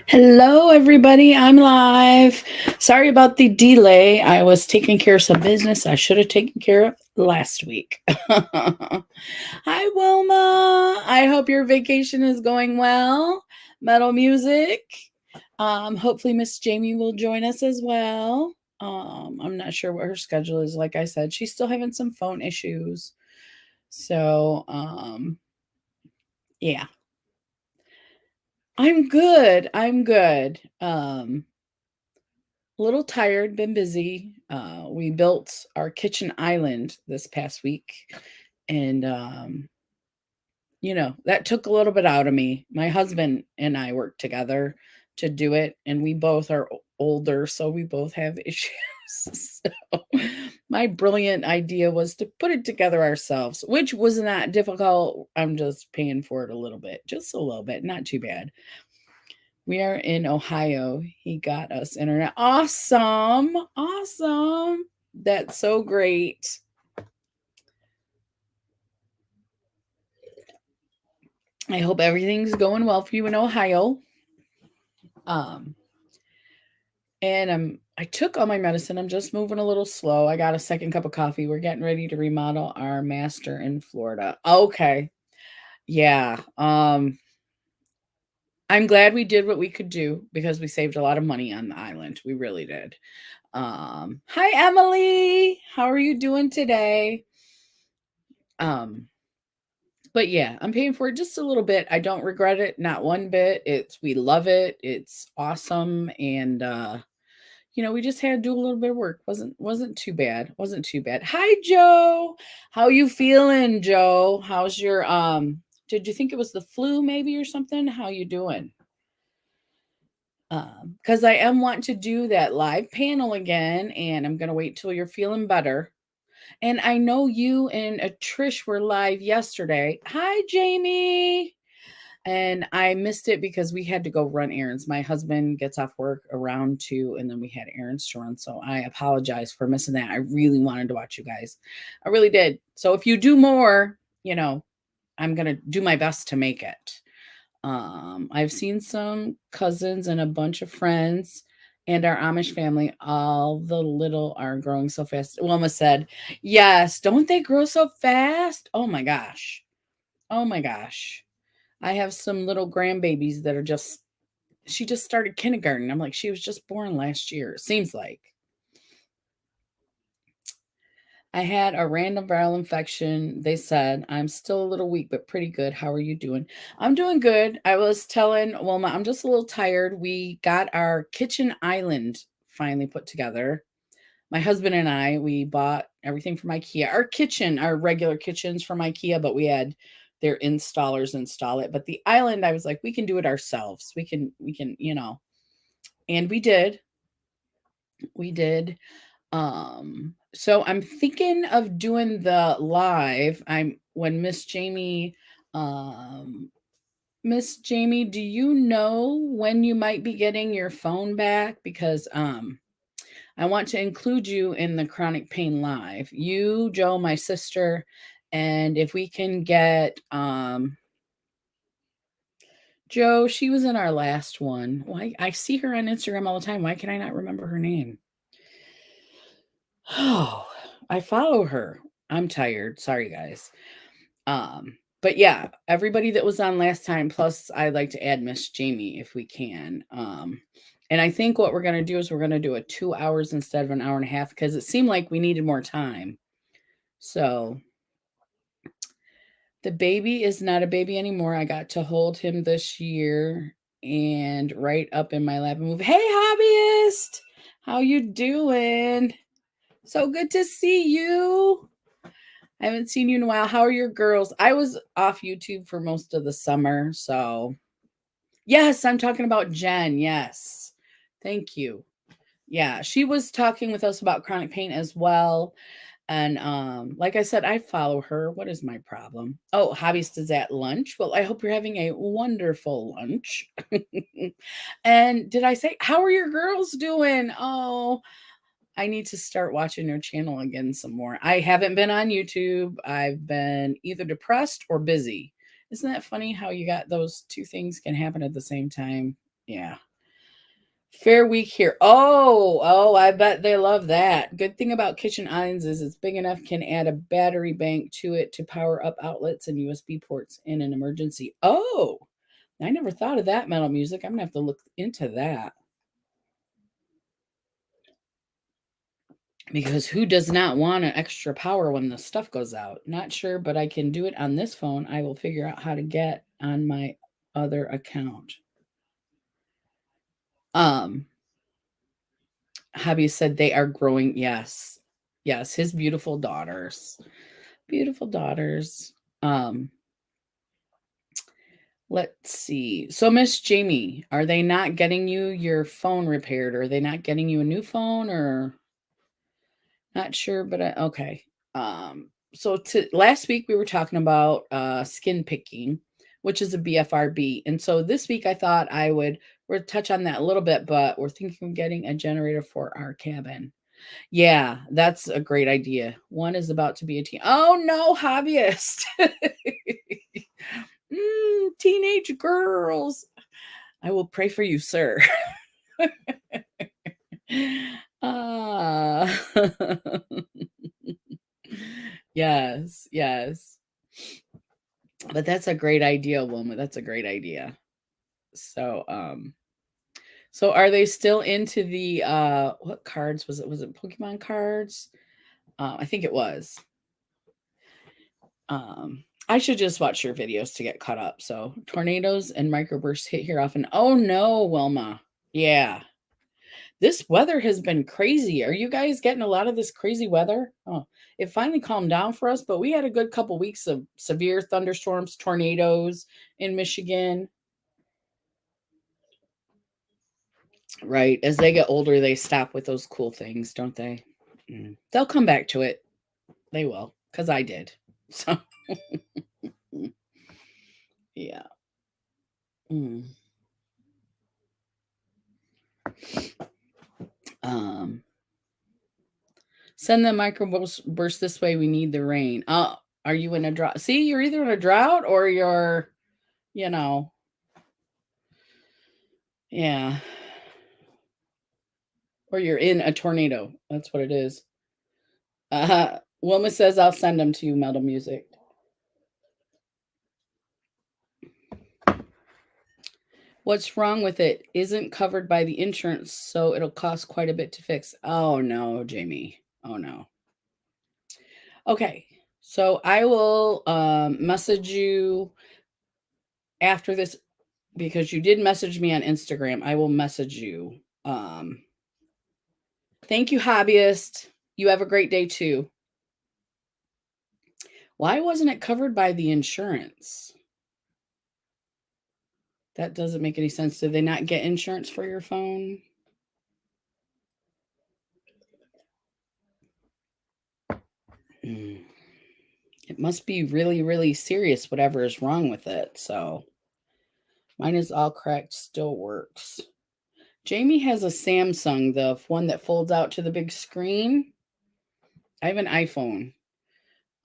Hello, everybody. I'm live. Sorry about the delay. I was taking care of some business I should have taken care of last week. Hi, Wilma. I hope your vacation is going well. Metal music. Hopefully, Miss Jamie will join us as well. I'm not sure what her schedule is. Like I said, she's still having some phone issues. So, yeah. I'm good. I'm good. A little tired, been busy. We built our kitchen island this past week, and that took a little bit out of me. My husband and I worked together to do it, and we both are older, so we both have issues. So my brilliant idea was to put it together ourselves, which was not difficult. I'm just paying for it a little bit, just a little bit, not too bad. We are in Ohio. He got us internet. Awesome. Awesome. That's so great. I hope everything's going well for you in Ohio. Um, and I took all my medicine. I'm just moving a little slow. I got a second cup of coffee. We're getting ready to remodel our master in Florida. Okay. Yeah. I'm glad we did what we could do because we saved a lot of money on the island. We really did. Hi Emily. How are you doing today? Um, but yeah, I'm paying for it just a little bit. I don't regret it, not one bit. We love it. It's awesome. And we just had to do a little bit of work. Wasn't too bad. Wasn't too bad. Hi Joe. How you feeling, Joe? How's your did you think it was the flu maybe or something? How you doing? Because I am wanting to do that live panel again, and I'm gonna wait till you're feeling better. And I know you and Trish were live yesterday. Hi, Jamie. And I missed it because we had to go run errands. My husband gets off work around 2, and then we had errands to run. So I apologize for missing that. I really wanted to watch you guys. I really did. So if you do more, I'm going to do my best to make it. I've seen some cousins and a bunch of friends and our Amish family. All the little are growing so fast. Wilma said, yes, don't they grow so fast? Oh my gosh. Oh my gosh. I have some little grandbabies that she just started kindergarten. I'm like, she was just born last year. It seems like. I had a random viral infection. They said, I'm still a little weak, but pretty good. How are you doing? I'm doing good. I was telling Wilma, I'm just a little tired. We got our kitchen island finally put together. My husband and I, we bought everything from IKEA. Our regular kitchens from IKEA, but we had their installers install it. But the island, I was like, we can do it ourselves. We can, and we did. We did. So I'm thinking of doing the live. I'm when Miss Jamie, do you know when you might be getting your phone back? Because I want to include you in the chronic pain live. You, Joe, my sister, and if we can get Joe, she was in our last one. Why I see her on Instagram all the time. Why can I not remember her name? Oh, I follow her. I'm tired. Sorry, guys. But yeah, everybody that was on last time, plus I'd like to add Miss Jamie if we can. And I think what we're gonna do is we're gonna do a 2 hours instead of an hour and a half because it seemed like we needed more time. So the baby is not a baby anymore. I got to hold him this year and right up in my lap and move. Hey, hobbyist, how you doing? So good to see you. I haven't seen you in a while. How are your girls? I was off YouTube for most of the summer, so yes, I'm talking about Jen. Yes. Thank you. Yeah, she was talking with us about chronic pain as well. And like I said, I follow her. What is my problem? Oh, hobbyist is at lunch. Well, I hope you're having a wonderful lunch. And did I say, how are your girls doing? Oh, I need to start watching your channel again some more. I haven't been on YouTube. I've been either depressed or busy. Isn't that funny how you got those two things can happen at the same time? Yeah. Fair week here. Oh, I bet they love that. Good thing about kitchen islands is it's big enough, can add a battery bank to it to power up outlets and USB ports in an emergency. Oh, I never thought of that, metal music. I'm gonna have to look into that. Because who does not want an extra power when the stuff goes out? Not sure, but I can do it on this phone. I will figure out how to get on my other account. Um, Hubby said they are growing. Yes. Yes, his beautiful daughters. Beautiful daughters. Um, let's see. So Miss Jamie, are they not getting you your phone repaired? Or are they not getting you a new phone or not sure, but okay. So to last week we were talking about skin picking, which is a BFRB. And so this week I thought I would we'll touch on that a little bit, but we're thinking of getting a generator for our cabin. Yeah, that's a great idea. One is about to be a teen. Oh no, hobbyist. Teenage girls. I will pray for you, sir. Ah. Yes, yes. But that's a great idea, Wilma. That's a great idea. So, so are they still into the what cards was it? Was it Pokemon cards? I think it was. I should just watch your videos to get caught up. So tornadoes and microbursts hit here often. Oh no, Wilma. Yeah. This weather has been crazy. Are you guys getting a lot of this crazy weather? Oh, it finally calmed down for us, but we had a good couple weeks of severe thunderstorms, tornadoes in Michigan. Right. As they get older, they stop with those cool things, don't they? They'll come back to it. They will, because I did. So, yeah. Mm. Um, Send the microburst this way. We need the rain. Are you in a drought? See, you're either in a drought or you're, you know, yeah, or you're in a tornado. That's what it is. Wilma says I'll send them to you, Metal Music. What's wrong with it? Isn't covered by the insurance, so it'll cost quite a bit to fix. Oh no, Jamie. Oh no. Okay. So I will message you after this because you did message me on Instagram. I will message you. Thank you, hobbyist. You have a great day too. Why wasn't it covered by the insurance? That doesn't make any sense. Did they not get insurance for your phone? Mm. It must be really, really serious, whatever is wrong with it. So mine is all correct, still works. Jamie has a Samsung, the one that folds out to the big screen. I have an iPhone.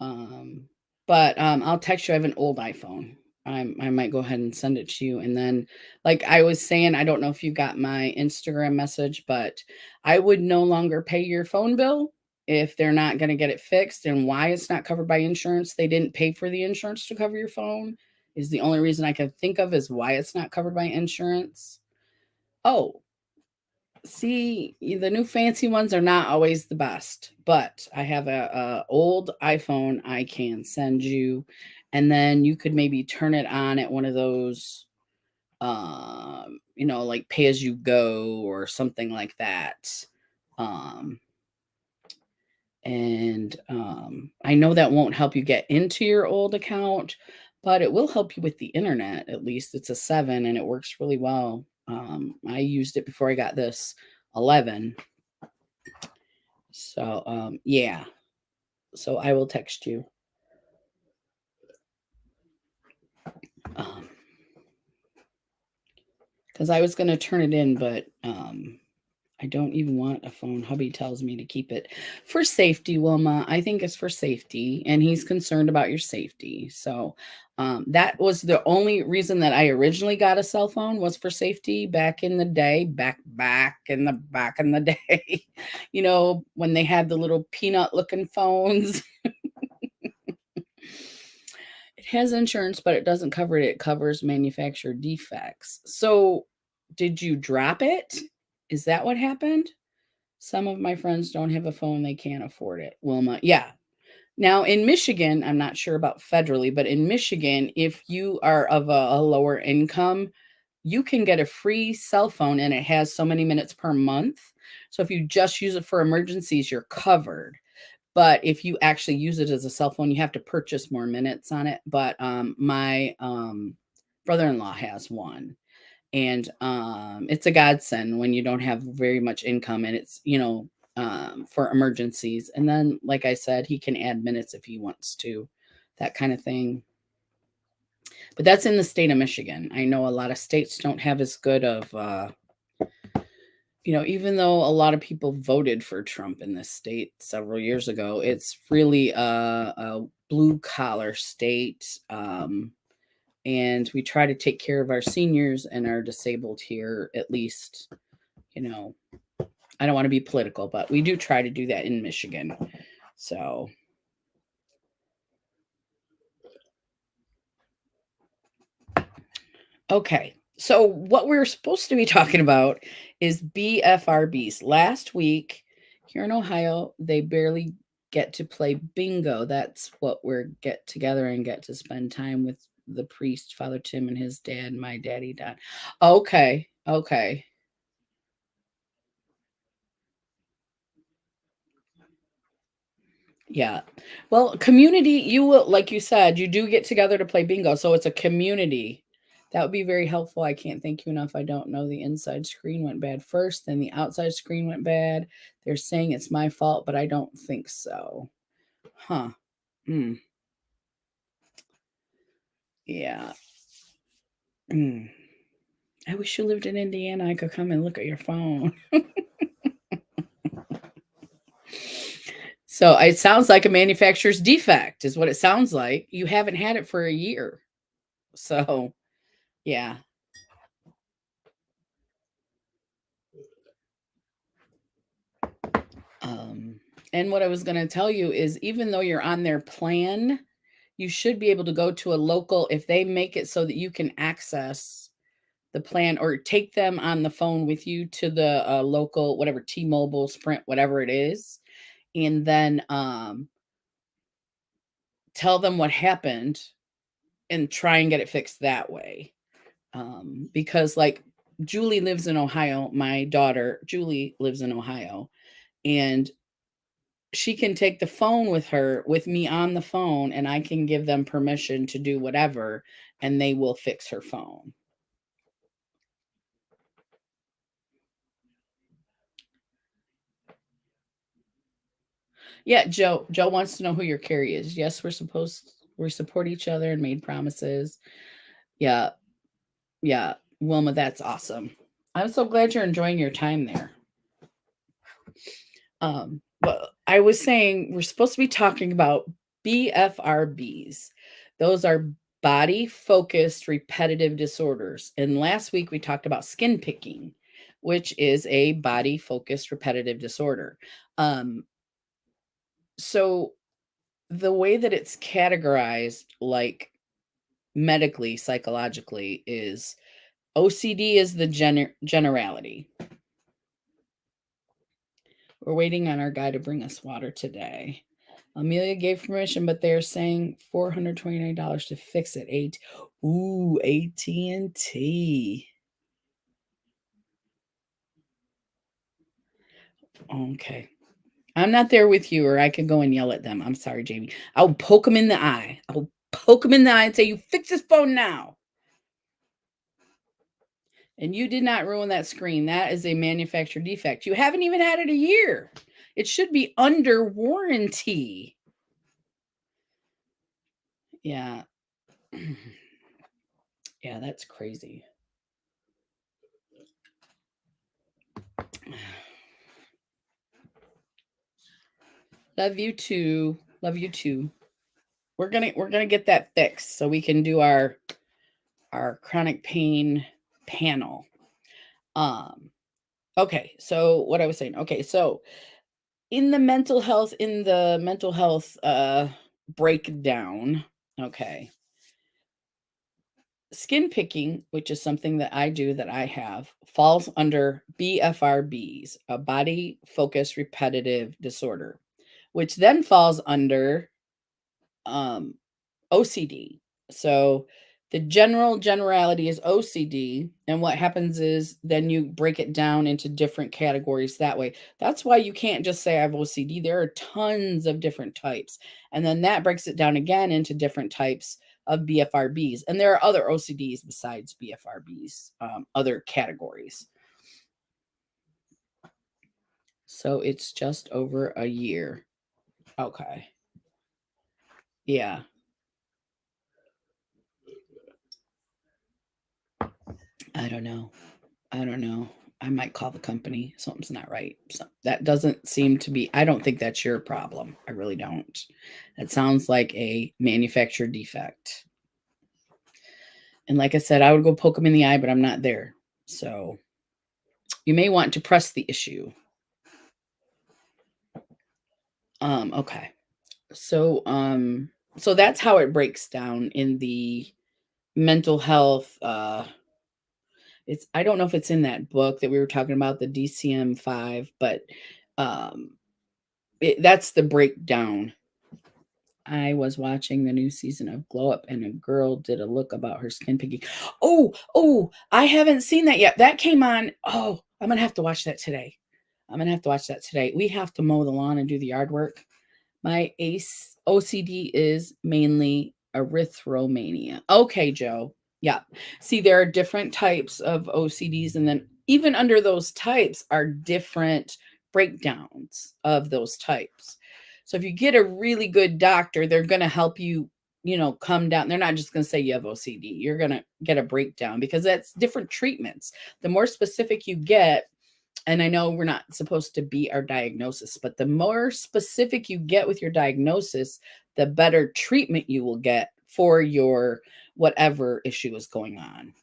Um, but I'll text you. I have an old iPhone. I might go ahead and send it to you. And then, like I was saying, I don't know if you got my Instagram message, but I would no longer pay your phone bill if they're not going to get it fixed. And why it's not covered by insurance? They didn't pay for the insurance to cover your phone. Is the only reason I can think of is why it's not covered by insurance. Oh, see, the new fancy ones are not always the best, but I have a old iPhone I can send you, and then you could maybe turn it on at one of those, like pay as you go or something like that. Um, and I know that won't help you get into your old account, but it will help you with the internet. At least it's a 7 and it works really well. I used it before I got this 11. So, yeah. So I will text you. Because I was going to turn it in, but I don't even want a phone. Hubby tells me to keep it for safety, Wilma. I think it's for safety, and he's concerned about your safety. So that was the only reason that I originally got a cell phone was for safety back in the day, back in the day. When they had the little peanut looking phones. It has insurance, but it doesn't cover it. It covers manufacturer defects. So, did you drop it? Is that what happened? Some of my friends don't have a phone, they can't afford it. Wilma, yeah. Now in Michigan, I'm not sure about federally, but in Michigan, if you are of a lower income, you can get a free cell phone and it has so many minutes per month. So if you just use it for emergencies, you're covered. But if you actually use it as a cell phone, you have to purchase more minutes on it. But my brother-in-law has one, and it's a godsend when you don't have very much income, and it's for emergencies. And then, like I said, he can add minutes if he wants to, that kind of thing. But that's in the state of Michigan. I know a lot of states don't have as good of even though a lot of people voted for Trump in this state several years ago, it's really a blue collar state. And we try to take care of our seniors and our disabled here, at least. I don't want to be political, but we do try to do that in Michigan. So, okay. So, what we're supposed to be talking about is BFRBs. Last week here in Ohio, they barely get to play bingo. That's what we're get together and get to spend time with the priest, Father Tim, and his dad, my daddy, Don. Okay. Okay. Yeah. Well, community, you will, like you said, you do get together to play bingo. So it's a community. That would be very helpful. I can't thank you enough. I don't know. The inside screen went bad first, then the outside screen went bad. They're saying it's my fault, but I don't think so. Huh. Mm. Yeah. Mm. I wish you lived in Indiana. I could come and look at your phone. So it sounds like a manufacturer's defect, is what it sounds like. You haven't had it for a year. So, yeah. Um, and what I was going to tell you is even though you're on their plan, you should be able to go to a local if they make it so that you can access the plan or take them on the phone with you to the local, whatever, T-Mobile, Sprint, whatever it is, and then tell them what happened and try and get it fixed that way. Because, like, Julie lives in Ohio. My daughter, Julie, lives in Ohio. And she can take the phone with her, with me on the phone, and I can give them permission to do whatever, and they will fix her phone. Yeah, Joe wants to know who your carrier is. Yes, we support each other and made promises. Yeah, yeah. Wilma, that's awesome. I'm so glad you're enjoying your time there. But I was saying we're supposed to be talking about BFRBs. Those are body focused repetitive disorders. And last week we talked about skin picking, which is a body focused repetitive disorder. So the way that it's categorized, like medically, psychologically, is OCD is the generality. We're waiting on our guy to bring us water today. Amelia gave permission, but they're saying $429 to fix it. AT&T. Okay. I'm not there with you, or I could go and yell at them. I'm sorry, Jamie. I'll poke them in the eye. I'll poke them in the eye and say, "You fix this phone now." And you did not ruin that screen. That is a manufacturer defect. You haven't even had it a year. It should be under warranty. Yeah. Yeah, that's crazy. Love you too. Love you too. We're gonna get that fixed so we can do our chronic pain panel. Okay, so what I was saying. Okay, so in the mental health breakdown, okay. Skin picking, which is something that I do that I have, falls under BFRBs, a body focus repetitive disorder, which then falls under um OCD. So the generality is OCD, and what happens is then you break it down into different categories that way. That's why you can't just say I have OCD. There are tons of different types. And then that breaks it down again into different types of BFRBs. And there are other OCDs besides BFRBs, other categories. So it's just over a year. Okay. Yeah. I don't know. I don't know. I might call the company. Something's not right. So that doesn't seem to be, I don't think that's your problem. I really don't. That sounds like a manufacturer defect. And like I said, I would go poke them in the eye, but I'm not there. So you may want to press the issue. Okay. So that's how it breaks down in the mental health. I don't know if it's in that book that we were talking about, the DCM-5, but um that's the breakdown. I was watching the new season of Glow Up and a girl did a look about her skin picking. Oh, I haven't seen that yet. That came on. Oh, I'm going to have to watch that today. We have to mow the lawn and do the yard work. My OCD is mainly erythromania. Okay, Joe. Yeah. See, there are different types of OCDs, and then even under those types are different breakdowns of those types. So if you get a really good doctor, they're going to help you, come down. They're not just going to say you have OCD. You're going to get a breakdown because that's different treatments. The more specific you get, and I know we're not supposed to be our diagnosis, but the more specific you get with your diagnosis, the better treatment you will get for your whatever issue is going on.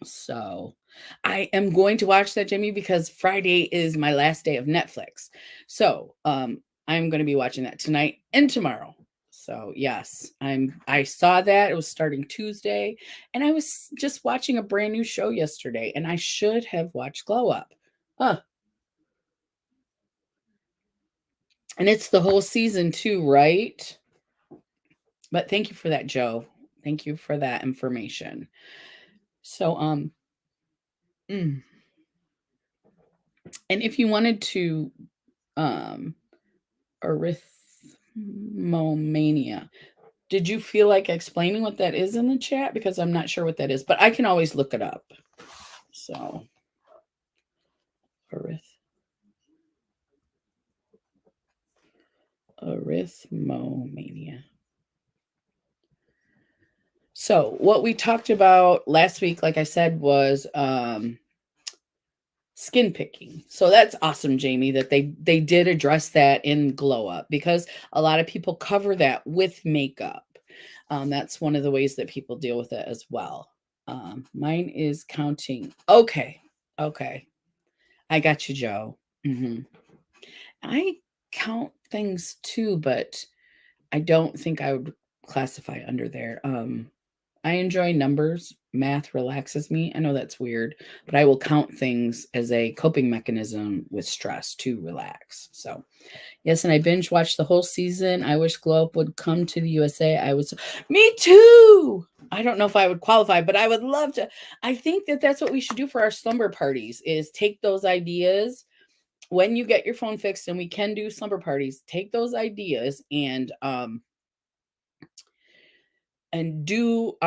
So I am going to watch that, Jimmy, because Friday is my last day of Netflix. So I'm going to be watching that tonight and tomorrow. So yes, I saw that it was starting Tuesday, and I was just watching a brand new show yesterday, and I should have watched Glow Up. Huh. And it's the whole season too, right? But thank you for that, Joe. Thank you for that information. So mm, and if you wanted to um arithmomania, did you feel like explaining what that is in the chat? Because I'm not sure what that is, but I can always look it up. So arithmomania. So what we talked about last week, like I said, was skin picking. So that's awesome, Jamie, that they did address that in Glow Up, because a lot of people cover that with makeup. That's one of the ways that people deal with it as well. Mine is counting. Okay. I got you, Joe. I count things too, but I don't think I would classify under there. I enjoy numbers. Math relaxes me. I know that's weird, but I will count things as a coping mechanism with stress to relax. So, yes, and I binge watched the whole season. I wish Glow Up would come to the USA. Me too. I don't know if I would qualify, but I would love to. I think that that's what we should do for our slumber parties is take those ideas when you get your phone fixed, and we can do slumber parties. Take those ideas and do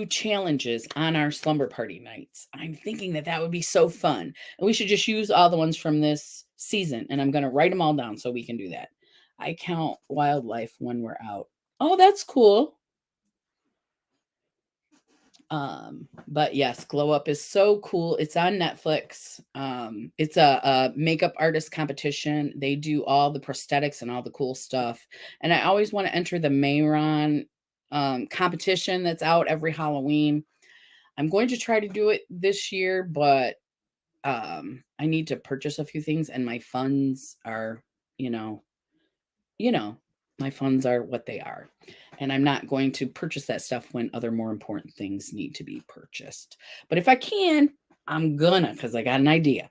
challenges on our slumber party nights. I'm thinking that that would be so fun. And we should just use all the ones from this season. And I'm going to write them all down so we can do that. I count wildlife when we're out. Oh, that's cool. But yes, Glow Up is so cool. It's on Netflix. It's a makeup artist competition. They do all the prosthetics and all the cool stuff. And I always want to enter the Mayron competition that's out every Halloween. I'm going to try to do it this year, but I need to purchase a few things, and my funds are, you know, you know, my funds are what they are. And I'm not going to purchase that stuff when other more important things need to be purchased. But if I can, I'm gonna, because I got an idea.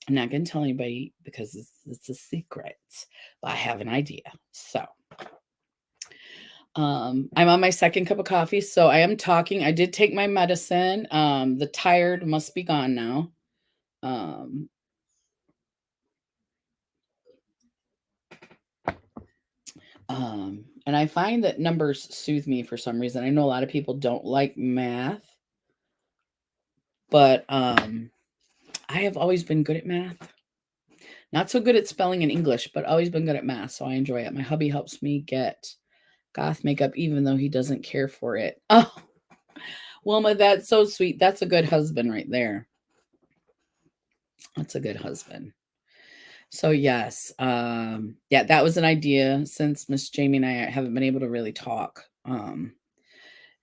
I'm not gonna tell anybody because it's a secret, but I have an idea. So I'm on my second cup of coffee, so I am talking. I did take my medicine. The tired must be gone now. Um, and I find that numbers soothe me for some reason. I know a lot of people don't like math, but I have always been good at math. Not so good at spelling and English, but always been good at math, so I enjoy it. My hubby helps me get goth makeup even though he doesn't care for it. Oh, Wilma, that's so sweet. That's a good husband right there. That's a good husband. So yes, yeah, that was an idea since Miss Jamie and I haven't been able to really talk.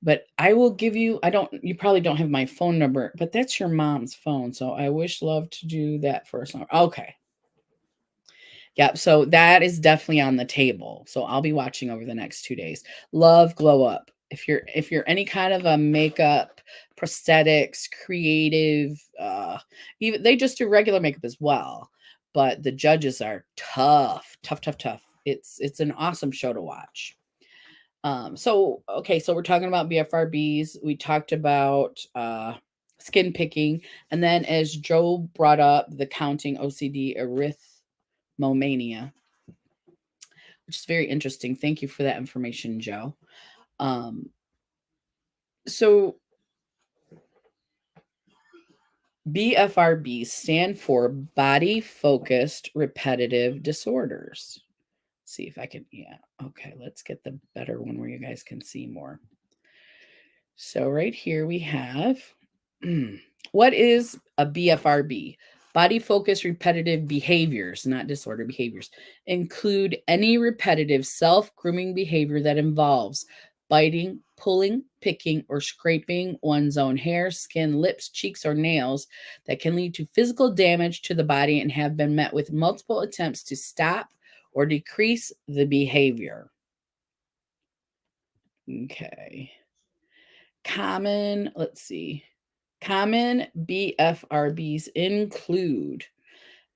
But I will give you, you probably don't have my phone number, but that's your mom's phone. So I wish love to do that for us. Okay. Yep. So that is definitely on the table. So I'll be watching over the next 2 days. Love Glow Up. If you're any kind of a makeup, prosthetics, creative, even they just do regular makeup as well. But the judges are tough, tough, tough, tough. It's an awesome show to watch. So okay, so we're talking about BFRBs. We talked about skin picking, and then as Joe brought up the counting OCD arithmomania, which is very interesting. Thank you for that information, Joe. Um, so BFRBs stand for body focused repetitive disorders. Let's see if I can, yeah. Okay, let's get the better one where you guys can see more. So right here we have what is a BFRB? Body focused repetitive behaviors, not disorder behaviors, include any repetitive self grooming behavior that involves biting, pulling, picking, or scraping one's own hair, skin, lips, cheeks, or nails that can lead to physical damage to the body and have been met with multiple attempts to stop or decrease the behavior. Okay. Let's see. Common BFRBs include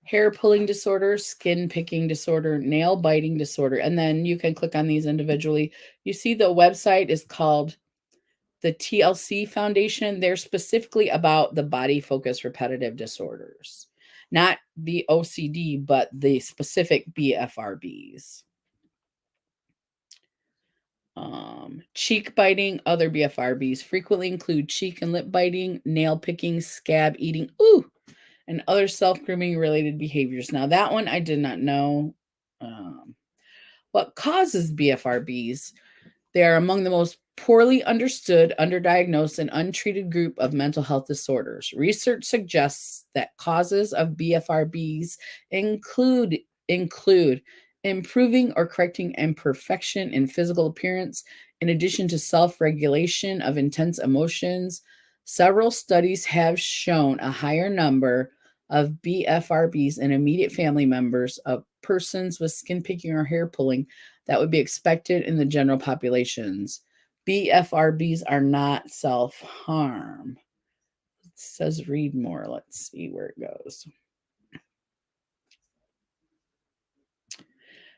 hair pulling disorder, skin picking disorder, nail biting disorder, and then you can click on these individually. You see the website is called the TLC Foundation. They're specifically about the body focused repetitive disorders, not the OCD, but the specific BFRBs. Cheek biting, other BFRBs frequently include cheek and lip biting, nail picking, scab eating, and other self-grooming related behaviors. Now that one I did not know. What causes BFRBs? They are among the most poorly understood, underdiagnosed, and untreated group of mental health disorders. Research suggests that causes of BFRBs include improving or correcting imperfection in physical appearance, in addition to self-regulation of intense emotions. Several studies have shown a higher number of BFRBs in immediate family members of persons with skin picking or hair pulling that would be expected in the general populations. BFRBs are not self harm. It says read more. Let's see where it goes.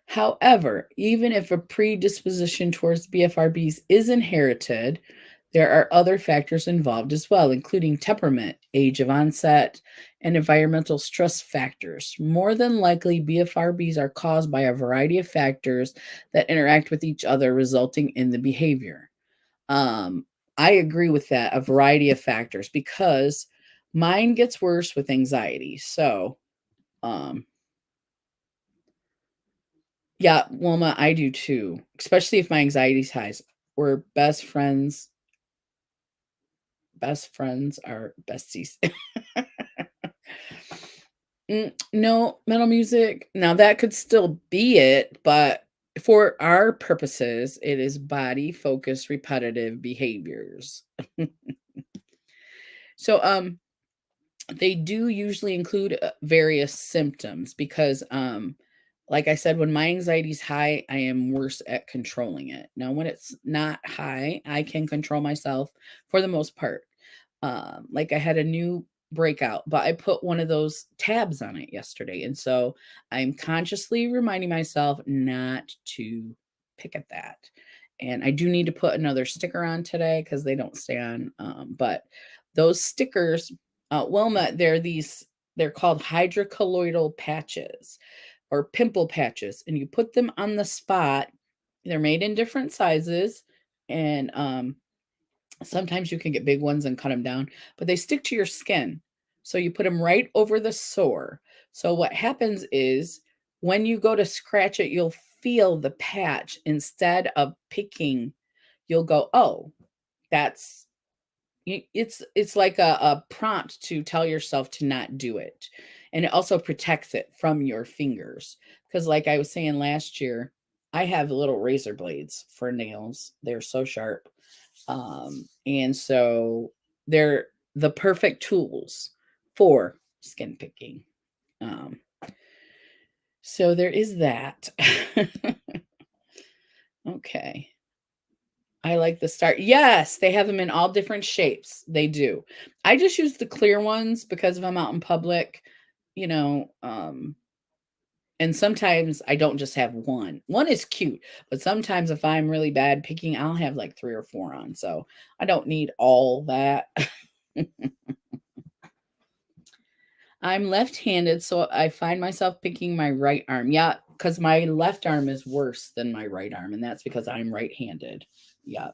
However, even if a predisposition towards BFRBs is inherited, there are other factors involved as well, including temperament, age of onset, and environmental stress factors. More than likely, BFRBs are caused by a variety of factors that interact with each other, resulting in the behavior. I agree with that, a variety of factors, because mine gets worse with anxiety. So, um, yeah, Wilma, I do too, especially if my anxiety's high. We're best friends. best friends are besties. No, metal music. Now that could still be it, but for our purposes, it is body focused repetitive behaviors. So, they do usually include various symptoms because, like I said, when my anxiety's high, I am worse at controlling it. Now, when it's not high, I can control myself for the most part. Like I had a new breakout, but I put one of those tabs on it yesterday. And so I'm consciously reminding myself not to pick at that. And I do need to put another sticker on today because they don't stay on. But those stickers, Wilma, they're called hydrocolloidal patches or pimple patches. And you put them on the spot. They're made in different sizes. And sometimes you can get big ones and cut them down, but they stick to your skin. So you put them right over the sore. So what happens is when you go to scratch it, you'll feel the patch instead of picking. You'll go, oh, that's it's like a prompt to tell yourself to not do it. And it also protects it from your fingers. Because like I was saying last year, I have little razor blades for nails. They're so sharp. And so they're the perfect tools for skin picking. Um, so there is that. Okay. I like the start. Yes, they have them in all different shapes. They do. I just use the clear ones because if I'm out in public, you know, and sometimes I don't just have one. One is cute, but sometimes if I'm really bad picking, I'll have like 3 or 4 on. So I don't need all that. I'm left-handed, so I find myself picking my right arm. Yeah, because my left arm is worse than my right arm, and that's because I'm right-handed. Yeah.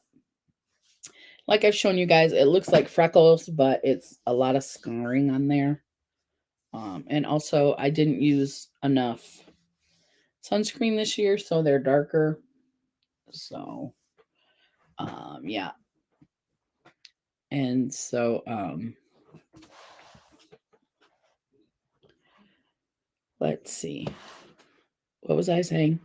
Like I've shown you guys, it looks like freckles, but it's a lot of scarring on there. And also, I didn't use enough sunscreen this year, so they're darker. So, yeah. And so, let's see. What was I saying?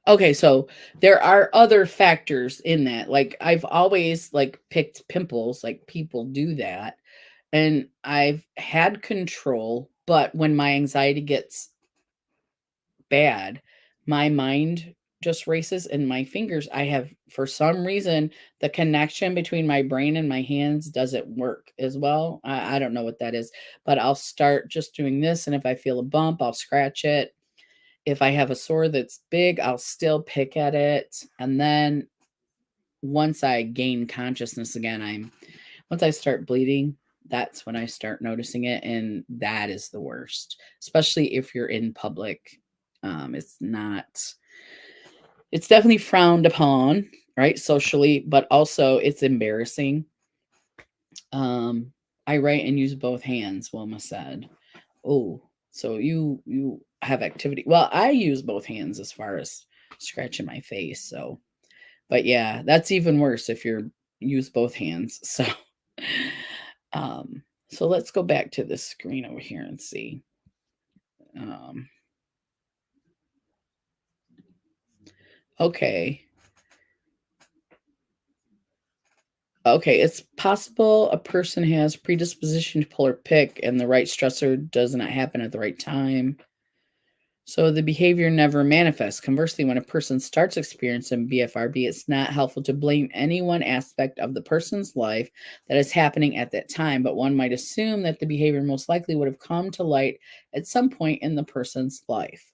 Okay, so there are other factors in that. Like I've always like picked pimples, like people do that. And I've had control, but when my anxiety gets bad, my mind just races and my fingers, I have for some reason the connection between my brain and my hands doesn't work as well. I don't know what that is, but I'll start just doing this. And if I feel a bump, I'll scratch it. If I have a sore that's big, I'll still pick at it. And then once I gain consciousness again, once I start bleeding, that's when I start noticing it. And that is the worst, especially if you're in public. It's definitely frowned upon, right? Socially, but also it's embarrassing. I write and use both hands, Wilma said. Oh, so you have activity. Well, I use both hands as far as scratching my face. So, but yeah, that's even worse if you're use both hands. So, so let's go back to this screen over here and see. Um, okay. Okay, it's possible a person has predisposition to pull or pick and the right stressor does not happen at the right time. So the behavior never manifests. Conversely, when a person starts experiencing BFRB, it's not helpful to blame any one aspect of the person's life that is happening at that time, but one might assume that the behavior most likely would have come to light at some point in the person's life.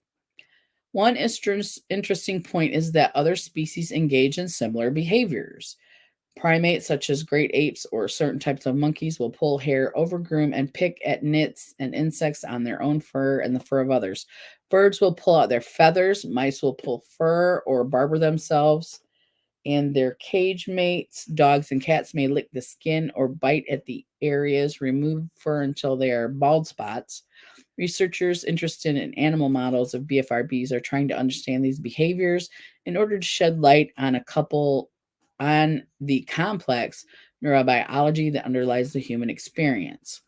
One interesting point is that other species engage in similar behaviors. Primates such as great apes or certain types of monkeys will pull hair, overgroom, and pick at nits and insects on their own fur and the fur of others. Birds will pull out their feathers. Mice will pull fur or barber themselves and their cage mates. Dogs and cats may lick the skin or bite at the areas, remove fur until they are bald spots. Researchers interested in animal models of BFRBs are trying to understand these behaviors in order to shed light on the complex neurobiology that underlies the human experience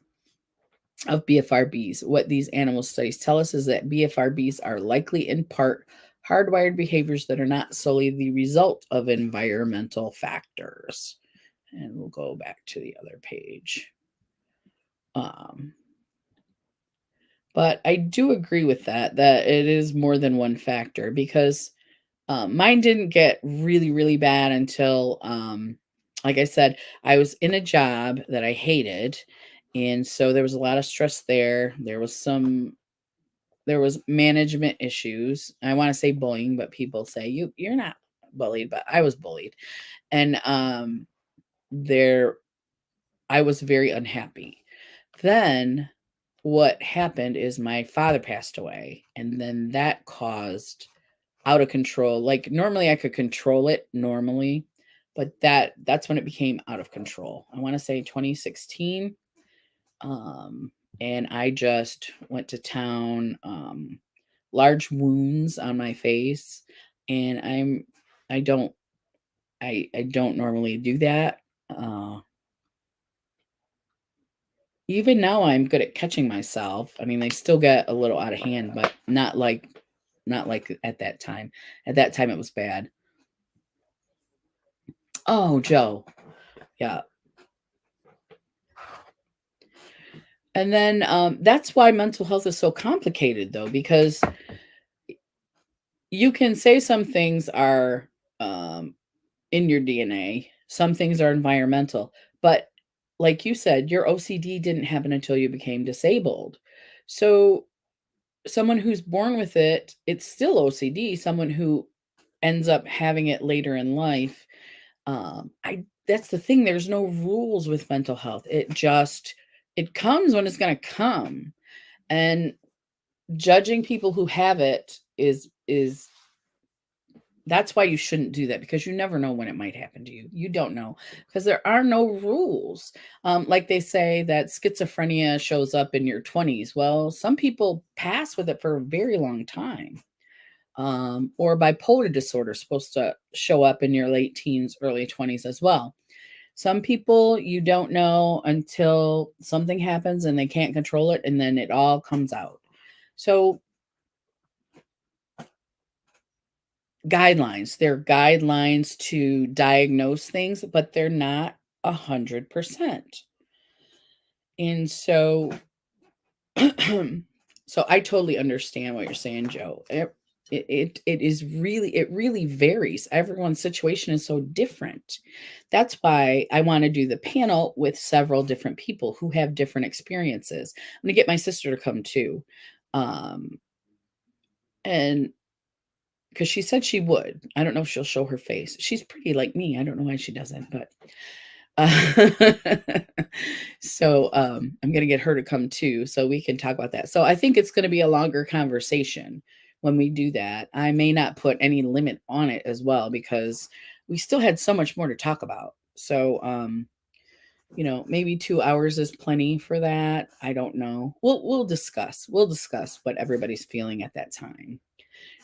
of BFRBs. What these animal studies tell us is that BFRBs are likely in part hardwired behaviors that are not solely the result of environmental factors. And we'll go back to the other page. But I do agree with that it is more than one factor, because mine didn't get really, really bad until, like I said, I was in a job that I hated. And so there was a lot of stress there. There was management issues. I want to say bullying, but people say you're not bullied, but I was bullied. And there I was very unhappy. Then what happened is my father passed away, and then that caused out of control. Like, normally I could control it normally, but that's when it became out of control. I want to say 2016. And I just went to town, large wounds on my face, and I don't normally do that. Even now I'm good at catching myself. I mean, they still get a little out of hand, but not like at that time. At that time it was bad. Oh, Joe. Yeah. And then that's why mental health is so complicated, though, because you can say some things are in your DNA, some things are environmental, but like you said, your OCD didn't happen until you became disabled. So someone who's born with it, it's still OCD. Someone who ends up having it later in life, I that's the thing. There's no rules with mental health. It comes when it's going to come, and judging people who have it is that's why you shouldn't do that, because you never know when it might happen to you. You don't know, because there are no rules. Like they say that schizophrenia shows up in your 20s. Well, some people pass with it for a very long time. Or bipolar disorder is supposed to show up in your late teens, early 20s as well. Some people you don't know until something happens and they can't control it, and then it all comes out. So they're guidelines to diagnose things, but they're not 100%. And so so I totally understand what you're saying, Joe. It really varies. Everyone's situation is so different. That's why I want to do the panel with several different people who have different experiences. I'm gonna get my sister to come too. And because she said she would. I don't know if she'll show her face. She's pretty like me. I don't know why she doesn't, but so I'm gonna get her to come too, so we can talk about that. So I think it's gonna be a longer conversation when we do that. I may not put any limit on it as well, because we still had so much more to talk about. So maybe 2 hours is plenty for that. I don't know. We'll discuss. We'll discuss what everybody's feeling at that time.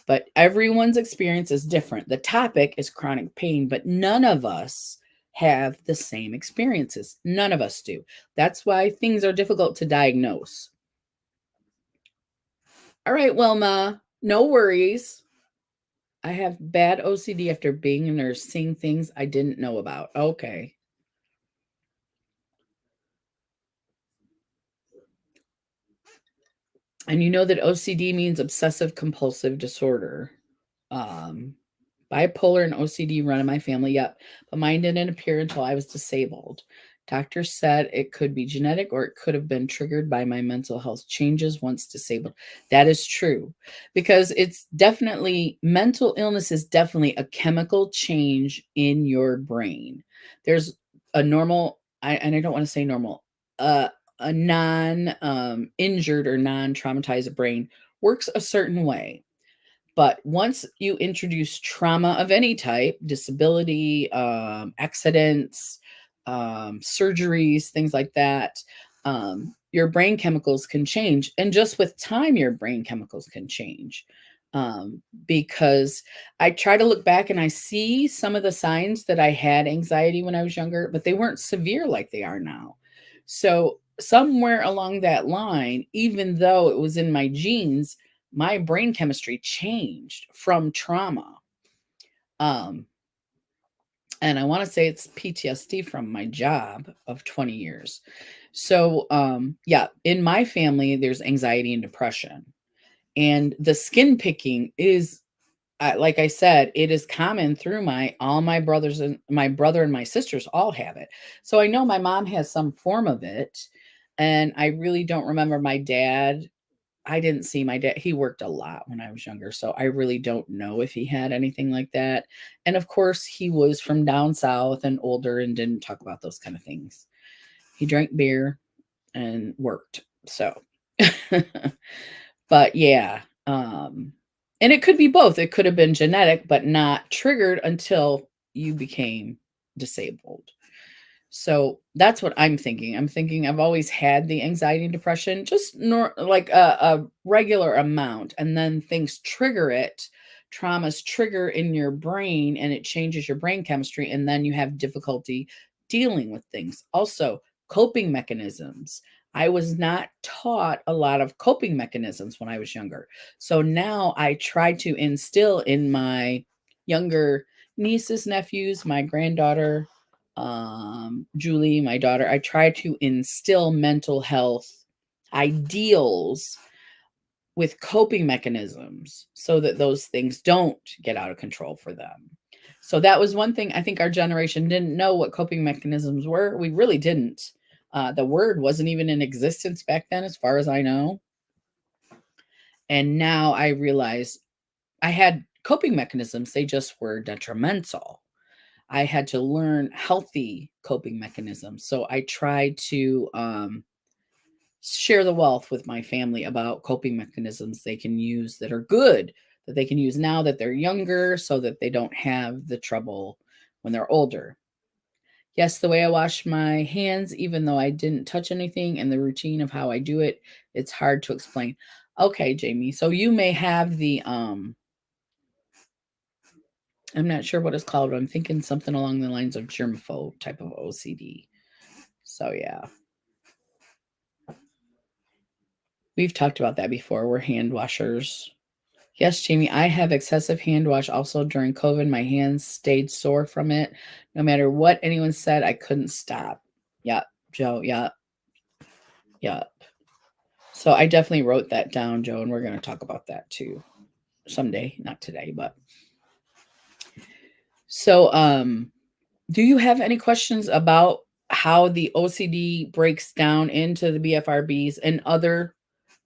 But everyone's experience is different. The topic is chronic pain, but none of us have the same experiences. None of us do. That's why things are difficult to diagnose. All right, Wilma, no worries. I have bad OCD after being a nurse, seeing things I didn't know about. Okay. And you know that OCD means obsessive compulsive disorder. Um, Bipolar and OCD run in my family, yep, but mine didn't appear until I was disabled. Doctors said it could be genetic, or it could have been triggered by my mental health changes once disabled. That is true, because it's definitely, mental illness is definitely a chemical change in your brain. There's a normal, and I don't want to say normal, a non injured or non traumatized brain works a certain way. But once you introduce trauma of any type, disability, accidents, surgeries, things like that, your brain chemicals can change. And just with time, your brain chemicals can change. because I try to look back and I see some of the signs that I had anxiety when I was younger, but they weren't severe like they are now. So, somewhere along that line, even though it was in my genes, my brain chemistry changed from trauma. Um, and I want to say it's PTSD from my job of 20 years. So, yeah, in my family, there's anxiety and depression. And the skin picking is like I said, it is common through my all my brothers and my brother and my sisters all have it. So I know my mom has some form of it, and I really don't remember my dad. I didn't see my dad. He worked a lot when I was younger, so I really don't know if he had anything like that. And of course, he was from down south and older and didn't talk about those kind of things. He drank beer and worked. So but yeah, and it could be both. It could have been genetic, but not triggered until you became disabled. So that's what I'm thinking. I'm thinking I've always had the anxiety and depression, just like a regular amount, and then things trigger it. Traumas trigger in your brain, and it changes your brain chemistry, and then you have difficulty dealing with things. Also, coping mechanisms. I was not taught a lot of coping mechanisms when I was younger. So now I try to instill in my younger nieces, nephews, my granddaughter, Julie, my daughter, I try to instill mental health ideals with coping mechanisms so that those things don't get out of control for them. So that was one thing I think our generation didn't know what coping mechanisms were. We really didn't. The word wasn't even in existence back then, as far as I know. And now I realize I had coping mechanisms, they just were detrimental. I had to learn healthy coping mechanisms. So I tried to share the wealth with my family about coping mechanisms they can use that are good, that they can use now that they're younger so that they don't have the trouble when they're older. Yes, the way I wash my hands, even though I didn't touch anything, and the routine of how I do it, it's hard to explain. Okay, Jamie. So you may have the I'm not sure what it's called, but I'm thinking something along the lines of germaphobe type of OCD. So yeah. We've talked about that before. We're hand washers. Yes, Jamie, I have excessive hand wash also during COVID. My hands stayed sore from it. No matter what anyone said, I couldn't stop. Yep, Joe. Yep. Yep. So I definitely wrote that down, Joe, and we're going to talk about that too someday, not today, but so do you have any questions about how the OCD breaks down into the BFRBs and other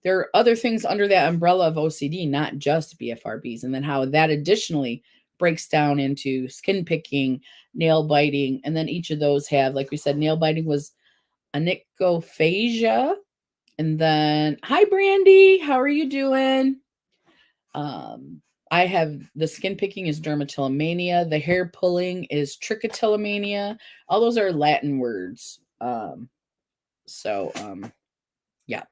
there are other things under that umbrella of OCD, not just BFRBs, and then how that additionally breaks down into skin picking, nail biting, and then each of those have, like we said, nail biting was onychophagia, and then hi Brandy, how are you doing? I have the skin picking is dermatillomania, the hair pulling is trichotillomania. All those are Latin words. So yeah.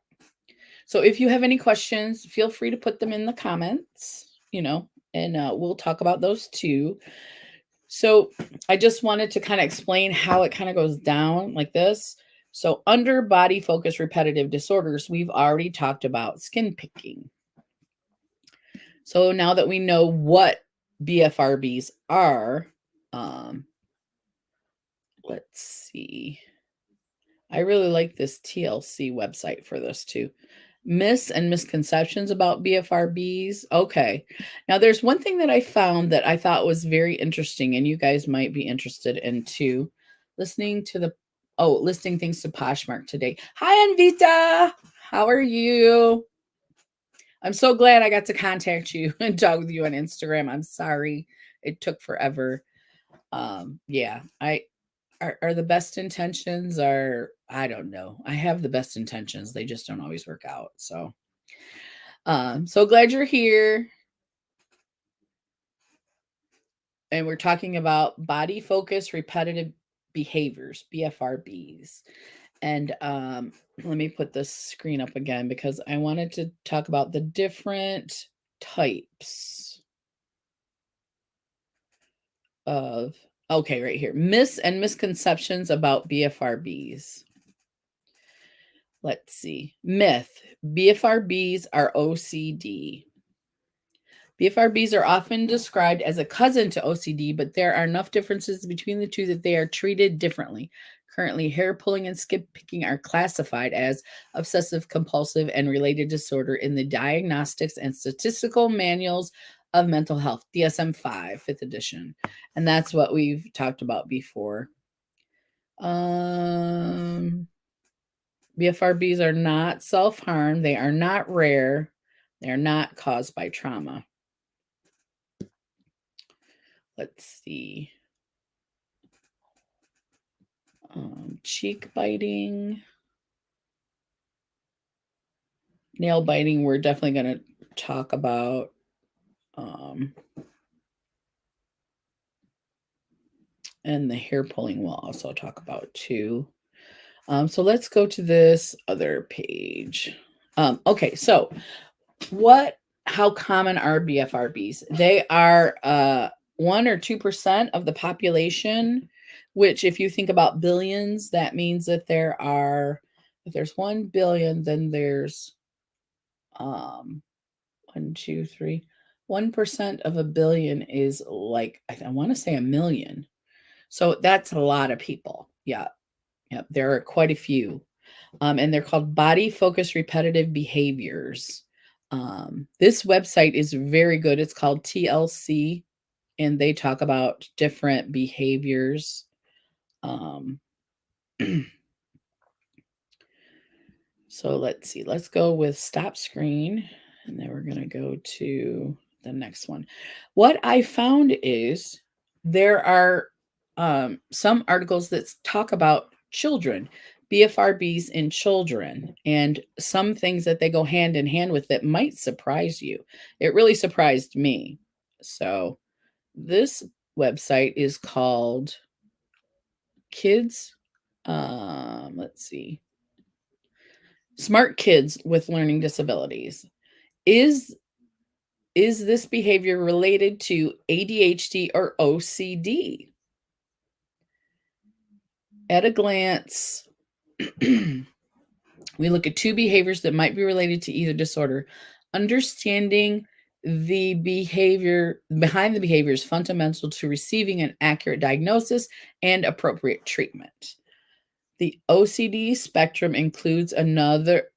So if you have any questions, feel free to put them in the comments, and we'll talk about those too. So I just wanted to kind of explain how it kind of goes down like this. So under body focus repetitive disorders, we've already talked about skin picking. So now that we know what BFRBs are, let's see. I really like this TLC website for this too. Myths and misconceptions about BFRBs. Okay. Now, there's one thing that I found that I thought was very interesting, and you guys might be interested in too. Listening things to Poshmark today. Hi, Anvita. How are you? I'm so glad I got to contact you and talk with you on Instagram. I'm sorry it took forever. Yeah, I are the best intentions are I don't know. I have the best intentions. They just don't always work out. So glad you're here. And we're talking about body focus repetitive behaviors, BFRBs. And let me put this screen up again because I wanted to talk about the different types of, okay, right here, myths and misconceptions about BFRBs. Let's see. Myth: BFRBs are OCD. BFRBs are often described as a cousin to OCD, but there are enough differences between the two that they are treated differently. Currently, hair pulling and skip picking are classified as obsessive compulsive and related disorder in the Diagnostics and Statistical Manuals of Mental Health, DSM-5, 5th edition. And that's what we've talked about before. BFRBs are not self-harm. They are not rare. They are not caused by trauma. Let's see. Cheek biting, nail biting, we're definitely going to talk about. And the hair pulling we'll also talk about too. So let's go to this other page. Okay, so how common are BFRBs? They are 1 or 2% of the population, which if you think about billions, that means that if there's 1 billion, then there's 1, 2, 3. 1% of a billion is like, I want to say a million. So that's a lot of people. Yeah. Yeah. There are quite a few. And they're called body focused repetitive behaviors. This website is very good. It's called TLC, and they talk about different behaviors. So let's see. Let's go with stop screen, and then we're going to go to the next one. What I found is there are some articles that talk about children, BFRBs in children, and some things that they go hand in hand with that might surprise you. It really surprised me. So this website is called Kids. Let's see. Smart Kids with Learning Disabilities. Is this behavior related to ADHD or OCD? At a glance, we look at 2 behaviors that might be related to either disorder. Understanding the behavior behind the behavior is fundamental to receiving an accurate diagnosis and appropriate treatment. The OCD spectrum includes a number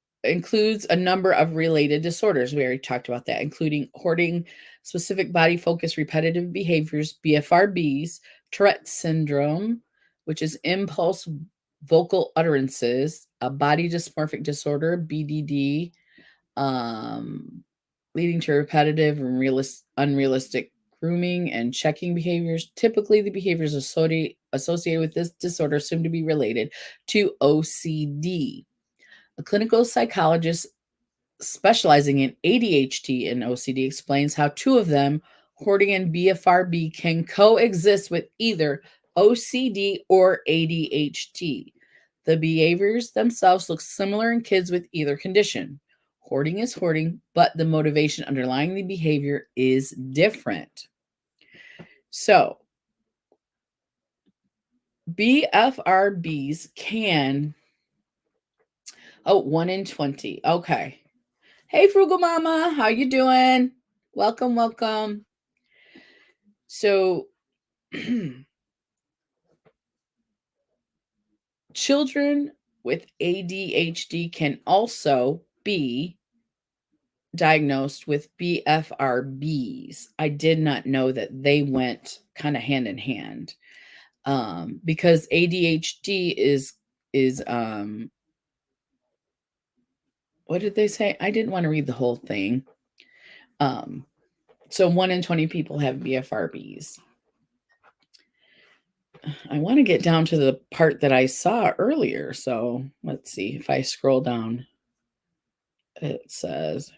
of related disorders. We already talked about that, including hoarding, specific body focus repetitive behaviors, BFRBs, Tourette syndrome, which is impulse vocal utterances, a body dysmorphic disorder, BDD, leading to repetitive and unrealistic grooming and checking behaviors. Typically, the behaviors associated with this disorder assumed to be related to OCD. A clinical psychologist specializing in ADHD and OCD explains how 2 of them, hoarding and BFRB, can coexist with either OCD or ADHD. The behaviors themselves look similar in kids with either condition. Hoarding is hoarding, but the motivation underlying the behavior is different. So, BFRBs can, 1 in 20. Okay. Hey, Frugal Mama, how you doing? Welcome, welcome. So, children with ADHD can also be diagnosed with BFRBs. I did not know that they went kind of hand in hand, because ADHD is what did they say? I didn't want to read the whole thing. So 1 in 20 people have BFRBs. I want to get down to the part that I saw earlier. So let's see if I scroll down. It says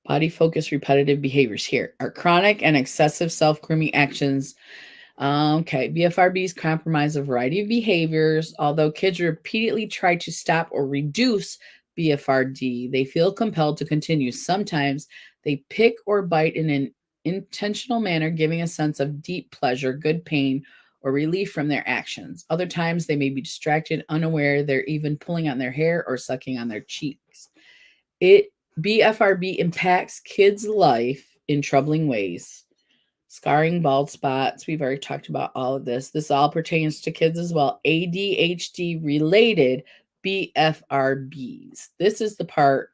body focused repetitive behaviors here are chronic and excessive self-grooming actions. Okay, BFRBs compromise a variety of behaviors. Although kids repeatedly try to stop or reduce BFRD. They feel compelled to continue. Sometimes they pick or bite in an intentional manner, giving a sense of deep pleasure, good pain, or relief from their actions. Other times they may be distracted, unaware they're even pulling on their hair or sucking on their cheeks. It BFRB impacts kids' life in troubling ways. Scarring, bald spots. We've already talked about all of this. This all pertains to kids as well. ADHD related BFRBs. This is the part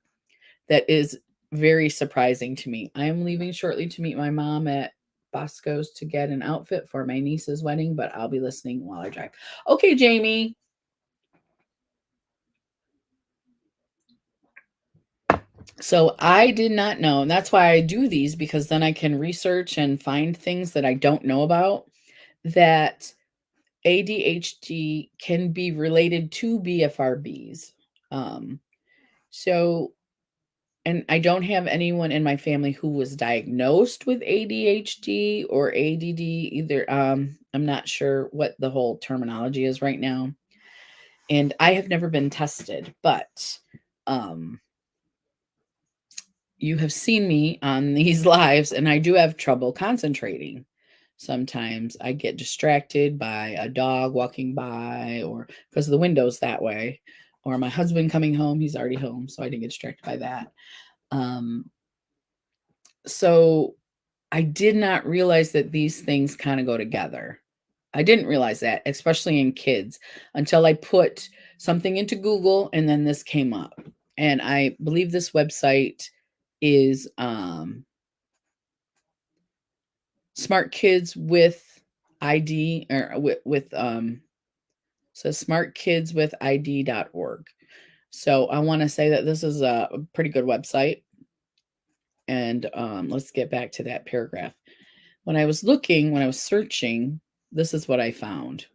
that is very surprising to me. I am leaving shortly to meet my mom at Bosco's to get an outfit for my niece's wedding, but I'll be listening while I drive. Okay, Jamie. So I did not know, and that's why I do these, because then I can research and find things that I don't know about, that ADHD can be related to BFRBs. Um, so, and I don't have anyone in my family who was diagnosed with ADHD or ADD either. I'm not sure what the whole terminology is right now. And I have never been tested, but um, you have seen me on these lives, and I do have trouble concentrating. Sometimes I get distracted by a dog walking by, or because the window's that way, or my husband coming home. He's already home, so I didn't get distracted by that. Um, so I did not realize that these things kind of go together. I didn't realize that, especially in kids, until I put something into Google and then this came up. And I believe this website is Smart Kids with ID, or with so smartkidswithid.org. So I want to say that this is a pretty good website. And let's get back to that paragraph. When I was searching, this is what I found.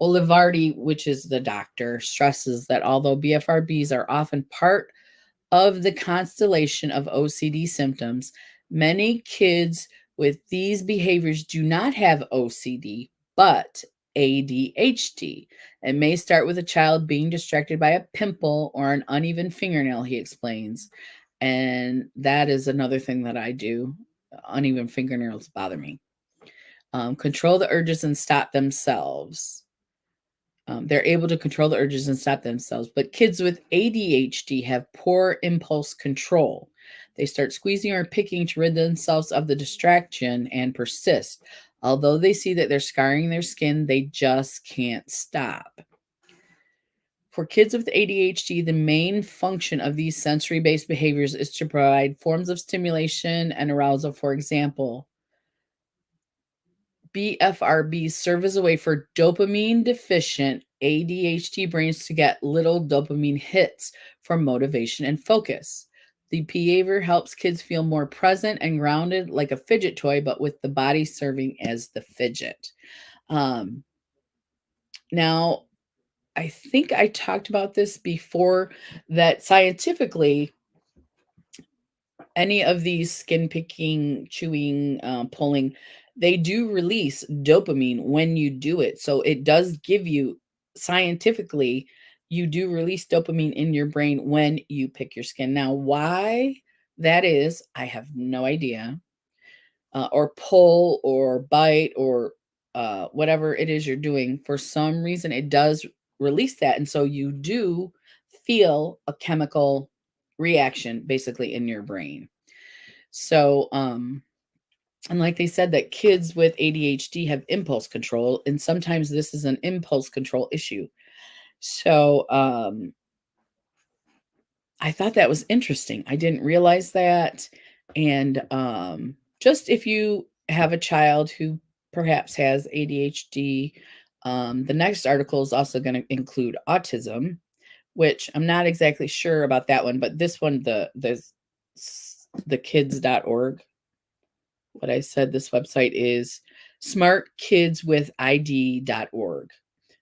Olivardi, which is the doctor, stresses that although BFRBs are often part of the constellation of OCD symptoms, many kids with these behaviors do not have OCD, but ADHD. It may start with a child being distracted by a pimple or an uneven fingernail, he explains. And that is another thing that I do. Uneven fingernails bother me. Control the urges and stop themselves. They're able to control the urges and stop themselves. But kids with ADHD have poor impulse control. They start squeezing or picking to rid themselves of the distraction and persist. Although they see that they're scarring their skin, they just can't stop. For kids with ADHD, the main function of these sensory-based behaviors is to provide forms of stimulation and arousal. For example, BFRBs serve as a way for dopamine deficient ADHD brains to get little dopamine hits for motivation and focus. The behavior helps kids feel more present and grounded, like a fidget toy, but with the body serving as the fidget. Now, I think I talked about this before, that scientifically, any of these skin picking, chewing, pulling, they do release dopamine when you do it. So it does give you, scientifically, you do release dopamine in your brain when you pick your skin. Now, why that is, I have no idea. Or pull or bite or whatever it is you're doing, for some reason, it does release that. And so you do feel a chemical reaction basically in your brain. So, and like they said, that kids with ADHD have impulse control, and sometimes this is an impulse control issue. So, I thought that was interesting. I didn't realize that. And just if you have a child who perhaps has ADHD, the next article is also going to include autism, which I'm not exactly sure about that one, but this one, the kids.org, what I said, this website is smartkidswithid.org.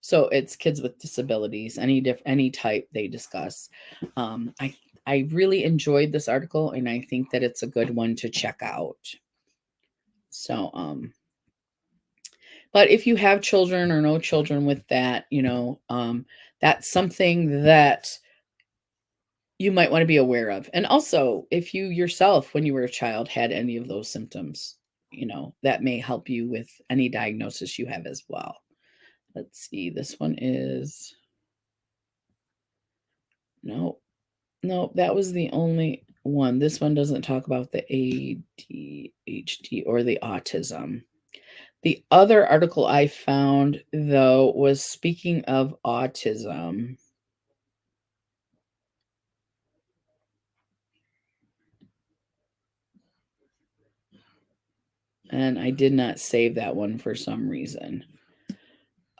So it's kids with disabilities, any type they discuss. I really enjoyed this article, and I think that it's a good one to check out. So but if you have children or no children with that, that's something that you might want to be aware of. And also, if you yourself, when you were a child, had any of those symptoms, that may help you with any diagnosis you have as well. Let's see. This one is no, no, that was the only one. This one doesn't talk about the ADHD or the autism. The other article I found, though, was speaking of autism. And I did not save that one for some reason.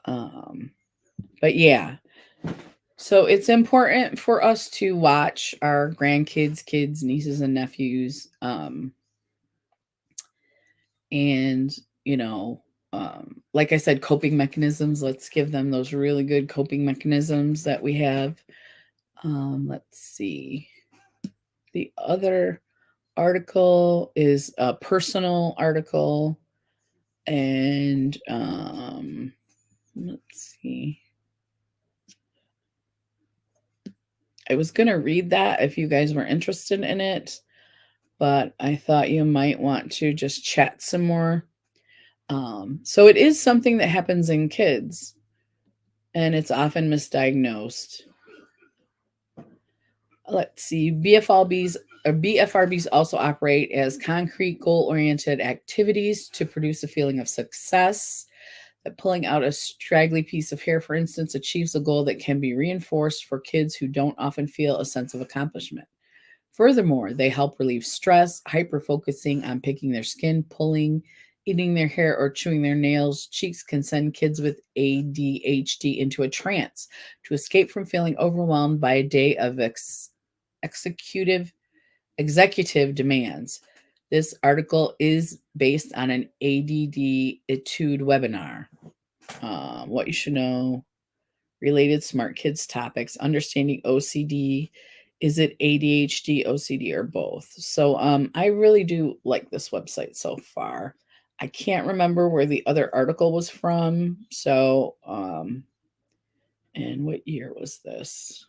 But yeah, so it's important for us to watch our grandkids, kids, nieces, and nephews. And, you know, like I said, coping mechanisms. Let's give them those really good coping mechanisms that we have. Let's see. The other article is a personal article. And let's see. I was going to read that if you guys were interested in it, but I thought you might want to just chat some more. So it is something that happens in kids, and it's often misdiagnosed. Let's see. BFRBs also operate as concrete goal-oriented activities to produce a feeling of success. That pulling out a straggly piece of hair, for instance, achieves a goal that can be reinforced for kids who don't often feel a sense of accomplishment. Furthermore, they help relieve stress, hyper-focusing on picking their skin, pulling, eating their hair, or chewing their nails. Cheeks can send kids with ADHD into a trance to escape from feeling overwhelmed by a day of executive demands. This article is based on an ADD Etude webinar. What you should know, related smart kids topics, understanding OCD. Is it ADHD, OCD, or both? So I really do like this website so far. I can't remember where the other article was from. So, and what year was this?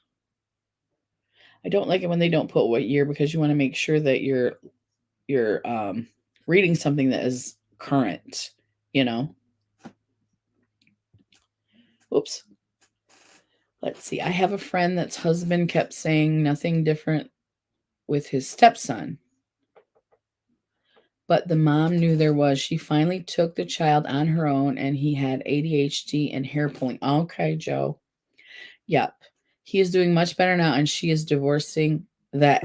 I don't like it when they don't put what year, because you want to make sure that you're reading something that is current, you know. Oops. Let's see. I have a friend that's husband kept saying nothing different with his stepson, but the mom knew there was. She finally took the child on her own, and he had ADHD and hair pulling. Okay, Joe. Yep. He is doing much better now, and she is divorcing that.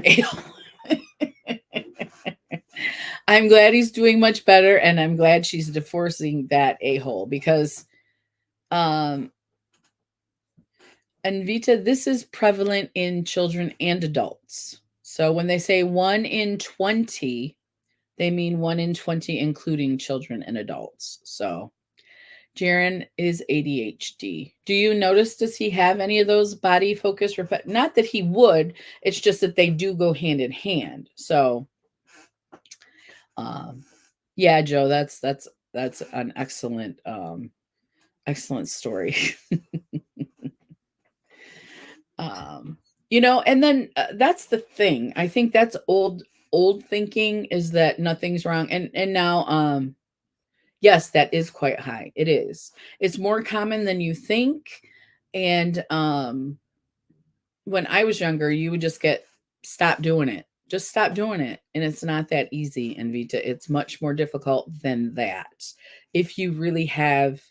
I'm glad he's doing much better, and I'm glad she's divorcing that a-hole, because and Vita, this is prevalent in children and adults. So when they say 1 in 20, they mean 1 in 20, including children and adults. So Jaron is ADHD. Do you notice, does he have any of those body focus? Not that he would, it's just that they do go hand in hand. So, yeah, Joe, that's an excellent story. And then that's the thing. I think that's old thinking, is that nothing's wrong. And now, yes, that is quite high. It is. It's more common than you think. And when I was younger, you would just get, stop doing it. Just stop doing it. And it's not that easy, and Vita. It's much more difficult than that. If you really have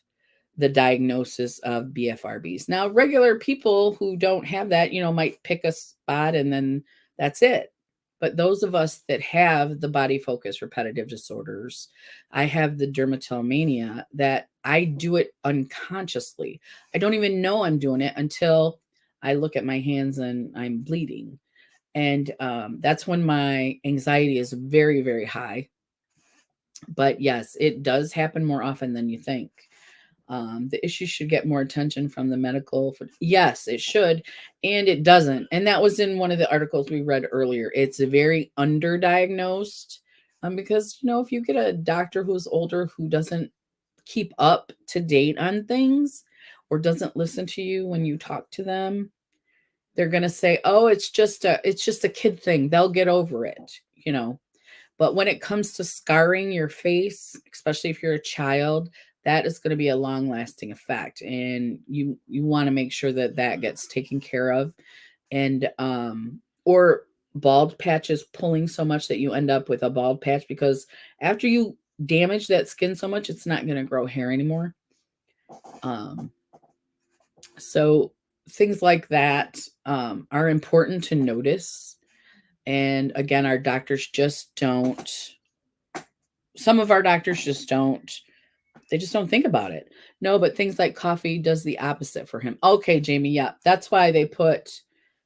the diagnosis of BFRBs. Now, regular people who don't have that, might pick a spot and then that's it. But those of us that have the body focus repetitive disorders, I have the dermatillomania, that I do it unconsciously. I don't even know I'm doing it until I look at my hands and I'm bleeding. And that's when my anxiety is very, very high. But yes, it does happen more often than you think. The issue should get more attention from the medical. Yes, it should, and it doesn't. And that was in one of the articles we read earlier. It's a very underdiagnosed, because if you get a doctor who's older who doesn't keep up to date on things, or doesn't listen to you when you talk to them, they're going to say, "Oh, it's just a kid thing. They'll get over it." But when it comes to scarring your face, especially if you're a child, that is going to be a long-lasting effect, and you want to make sure that that gets taken care of. And or bald patches pulling so much that you end up with a bald patch, because after you damage that skin so much, it's not going to grow hair anymore. Um, so things like that are important to notice. And again, our doctors just don't. Some of our doctors just don't. They just don't think about it. No, but things like coffee does the opposite for him. Okay, Jamie. Yeah, that's why they put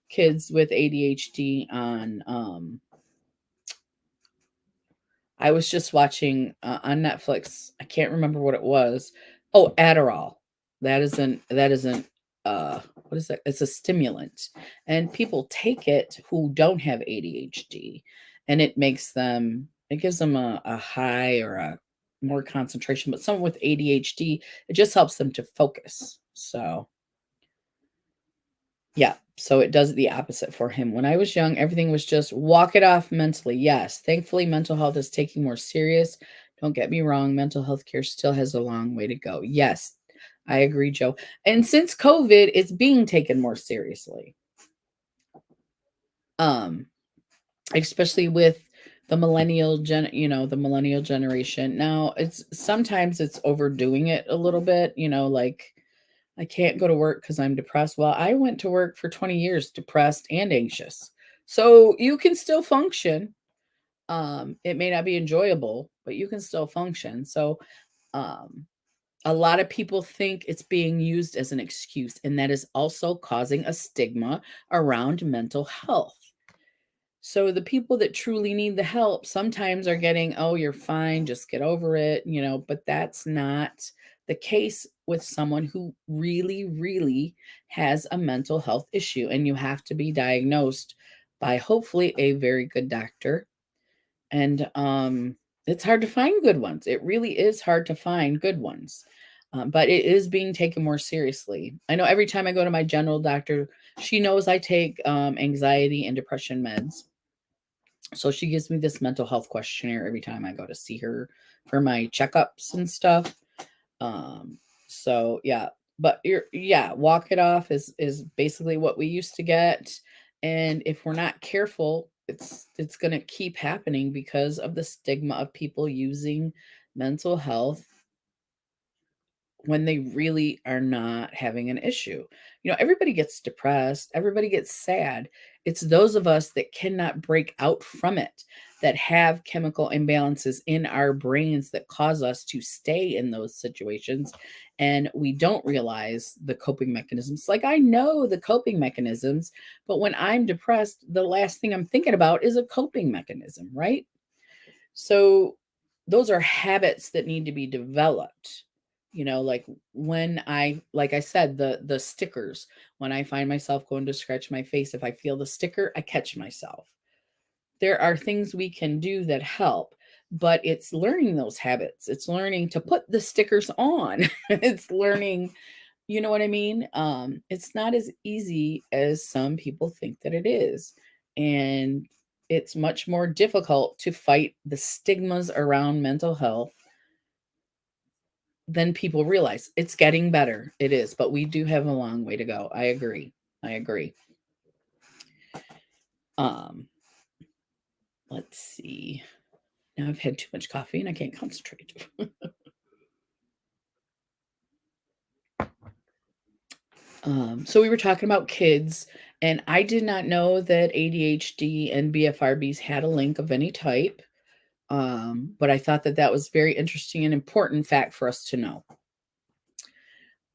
kids with ADHD on. I was just watching on Netflix. I can't remember what it was. Oh, Adderall. That isn't what is that? It's a stimulant. And people take it who don't have ADHD, and it gives them a high or a more concentration. But someone with ADHD, it just helps them to focus. So yeah, so it does the opposite for him. When I was young, everything was just walk it off mentally. Yes, thankfully, mental health is taking more serious. Don't get me wrong, mental health care still has a long way to go. Yes, I agree, Joe. And since COVID, it's being taken more seriously. Um, Especially with the millennial generation. Now, it's sometimes it's overdoing it a little bit, like I can't go to work because I'm depressed. Well, I went to work for 20 years depressed and anxious. So you can still function. It may not be enjoyable, but you can still function. So um, a lot of people think it's being used as an excuse, and that is also causing a stigma around mental health. So the people that truly need the help sometimes are getting, "Oh, you're fine, just get over it," but that's not the case with someone who really, really has a mental health issue. And you have to be diagnosed by hopefully a very good doctor. And it's hard to find good ones. It really is hard to find good ones. But it is being taken more seriously. I know every time I go to my general doctor, she knows I take anxiety and depression meds. So she gives me this mental health questionnaire every time I go to see her for my checkups and stuff. Um, so yeah, but walk it off is basically what we used to get. And if we're not careful, it's gonna keep happening because of the stigma of people using mental health when they really are not having an issue. Everybody gets depressed, everybody gets sad. It's those of us that cannot break out from it, that have chemical imbalances in our brains that cause us to stay in those situations. And we don't realize the coping mechanisms. Like, I know the coping mechanisms, but when I'm depressed, the last thing I'm thinking about is a coping mechanism, right? So those are habits that need to be developed. Like like I said, the stickers, when I find myself going to scratch my face, if I feel the sticker, I catch myself. There are things we can do that help, but it's learning those habits. It's learning to put the stickers on. It's learning, you know what I mean? It's not as easy as some people think that it is. And it's much more difficult to fight the stigmas around mental health than people realize. It's getting better. It is, but we do have a long way to go. I agree. I agree. Um, let's see. Now I've had too much coffee and I can't concentrate. So we were talking about kids, and I did not know that ADHD and BFRBs had a link of any type. But I thought that that was very interesting and important fact for us to know.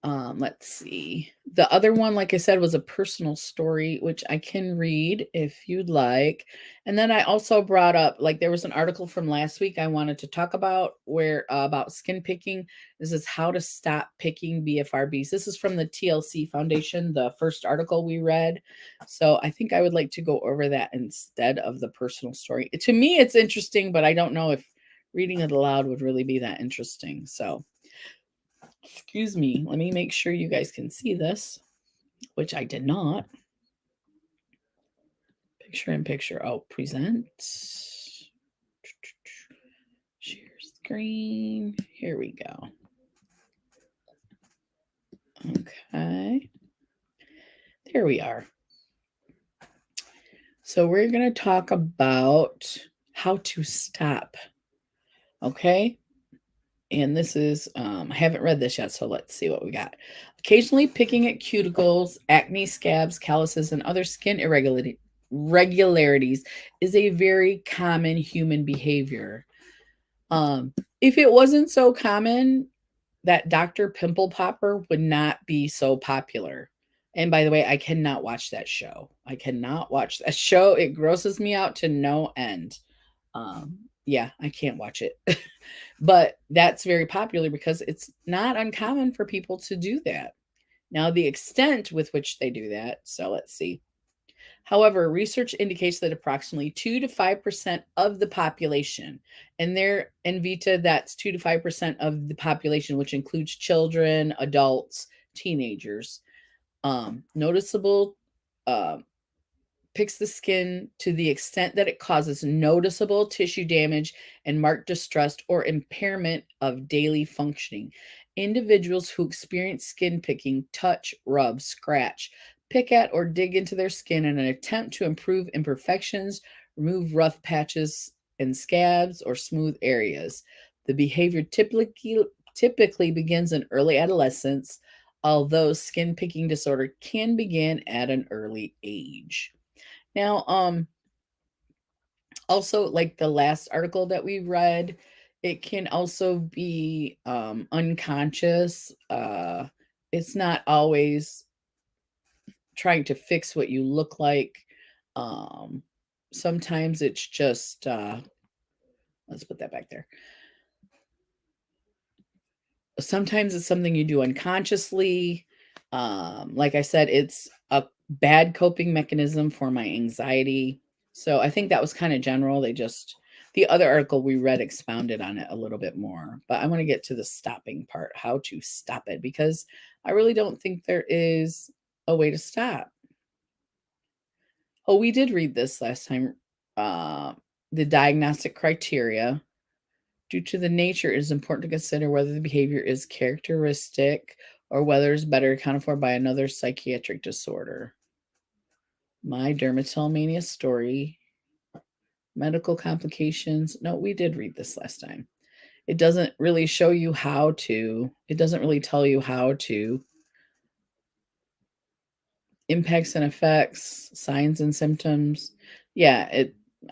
Let's see. The other one, like I said, was a personal story, which I can read if you'd like. And then I also brought up, like, there was an article from last week I wanted to talk about where about skin picking. This is how to stop picking BFRBs. This is from the TLC Foundation, the first article we read. So I think I would like to go over that instead of the personal story. To me, it's interesting, but I don't know if reading it aloud would really be that interesting. So excuse me, let me make sure you guys can see this, which I did not. Picture in picture. Oh, present. Share screen. Here we go. Okay. There we are. So we're going to talk about how to stop. Okay. And this is, I haven't read this yet, so let's see what we got. Occasionally picking at cuticles, acne, scabs, calluses, and other skin irregularities is a very common human behavior. If it wasn't so common, that Dr. Pimple Popper would not be so popular. And by the way, I cannot watch that show. I cannot watch that show. It grosses me out to no end. Yeah, I can't watch it. But that's very popular because it's not uncommon for people to do that. Now, the extent with which they do that, so let's see. However, research indicates that approximately 2 to 5% of the population, and there in Vita, that's 2 to 5% of the population, which includes children, adults, teenagers, noticeable picks the skin to the extent that it causes noticeable tissue damage and marked distress or impairment of daily functioning. Individuals who experience skin picking touch, rub, scratch, pick at, or dig into their skin in an attempt to improve imperfections, remove rough patches and scabs, or smooth areas. The behavior typically begins in early adolescence, although skin picking disorder can begin at an early age. Now, also like the last article that we read, it can also be unconscious. It's not always trying to fix what you look like. Um, Sometimes it's just let's put that back there. Sometimes it's something you do unconsciously. Like I said, it's a bad coping mechanism for my anxiety. So I think that was kind of general. The other article we read expounded on it a little bit more. But I want to get to the stopping part, how to stop it, because I really don't think there is a way to stop. Oh, we did read this last time. Uh, the diagnostic criteria. Due to the nature, it is important to consider whether the behavior is characteristic or whether it's better accounted for by another psychiatric disorder. My dermatillomania story, medical complications. No, we did read this last time. It doesn't really show you how to, it doesn't really tell you how to. Impacts and effects, signs and symptoms. Yeah,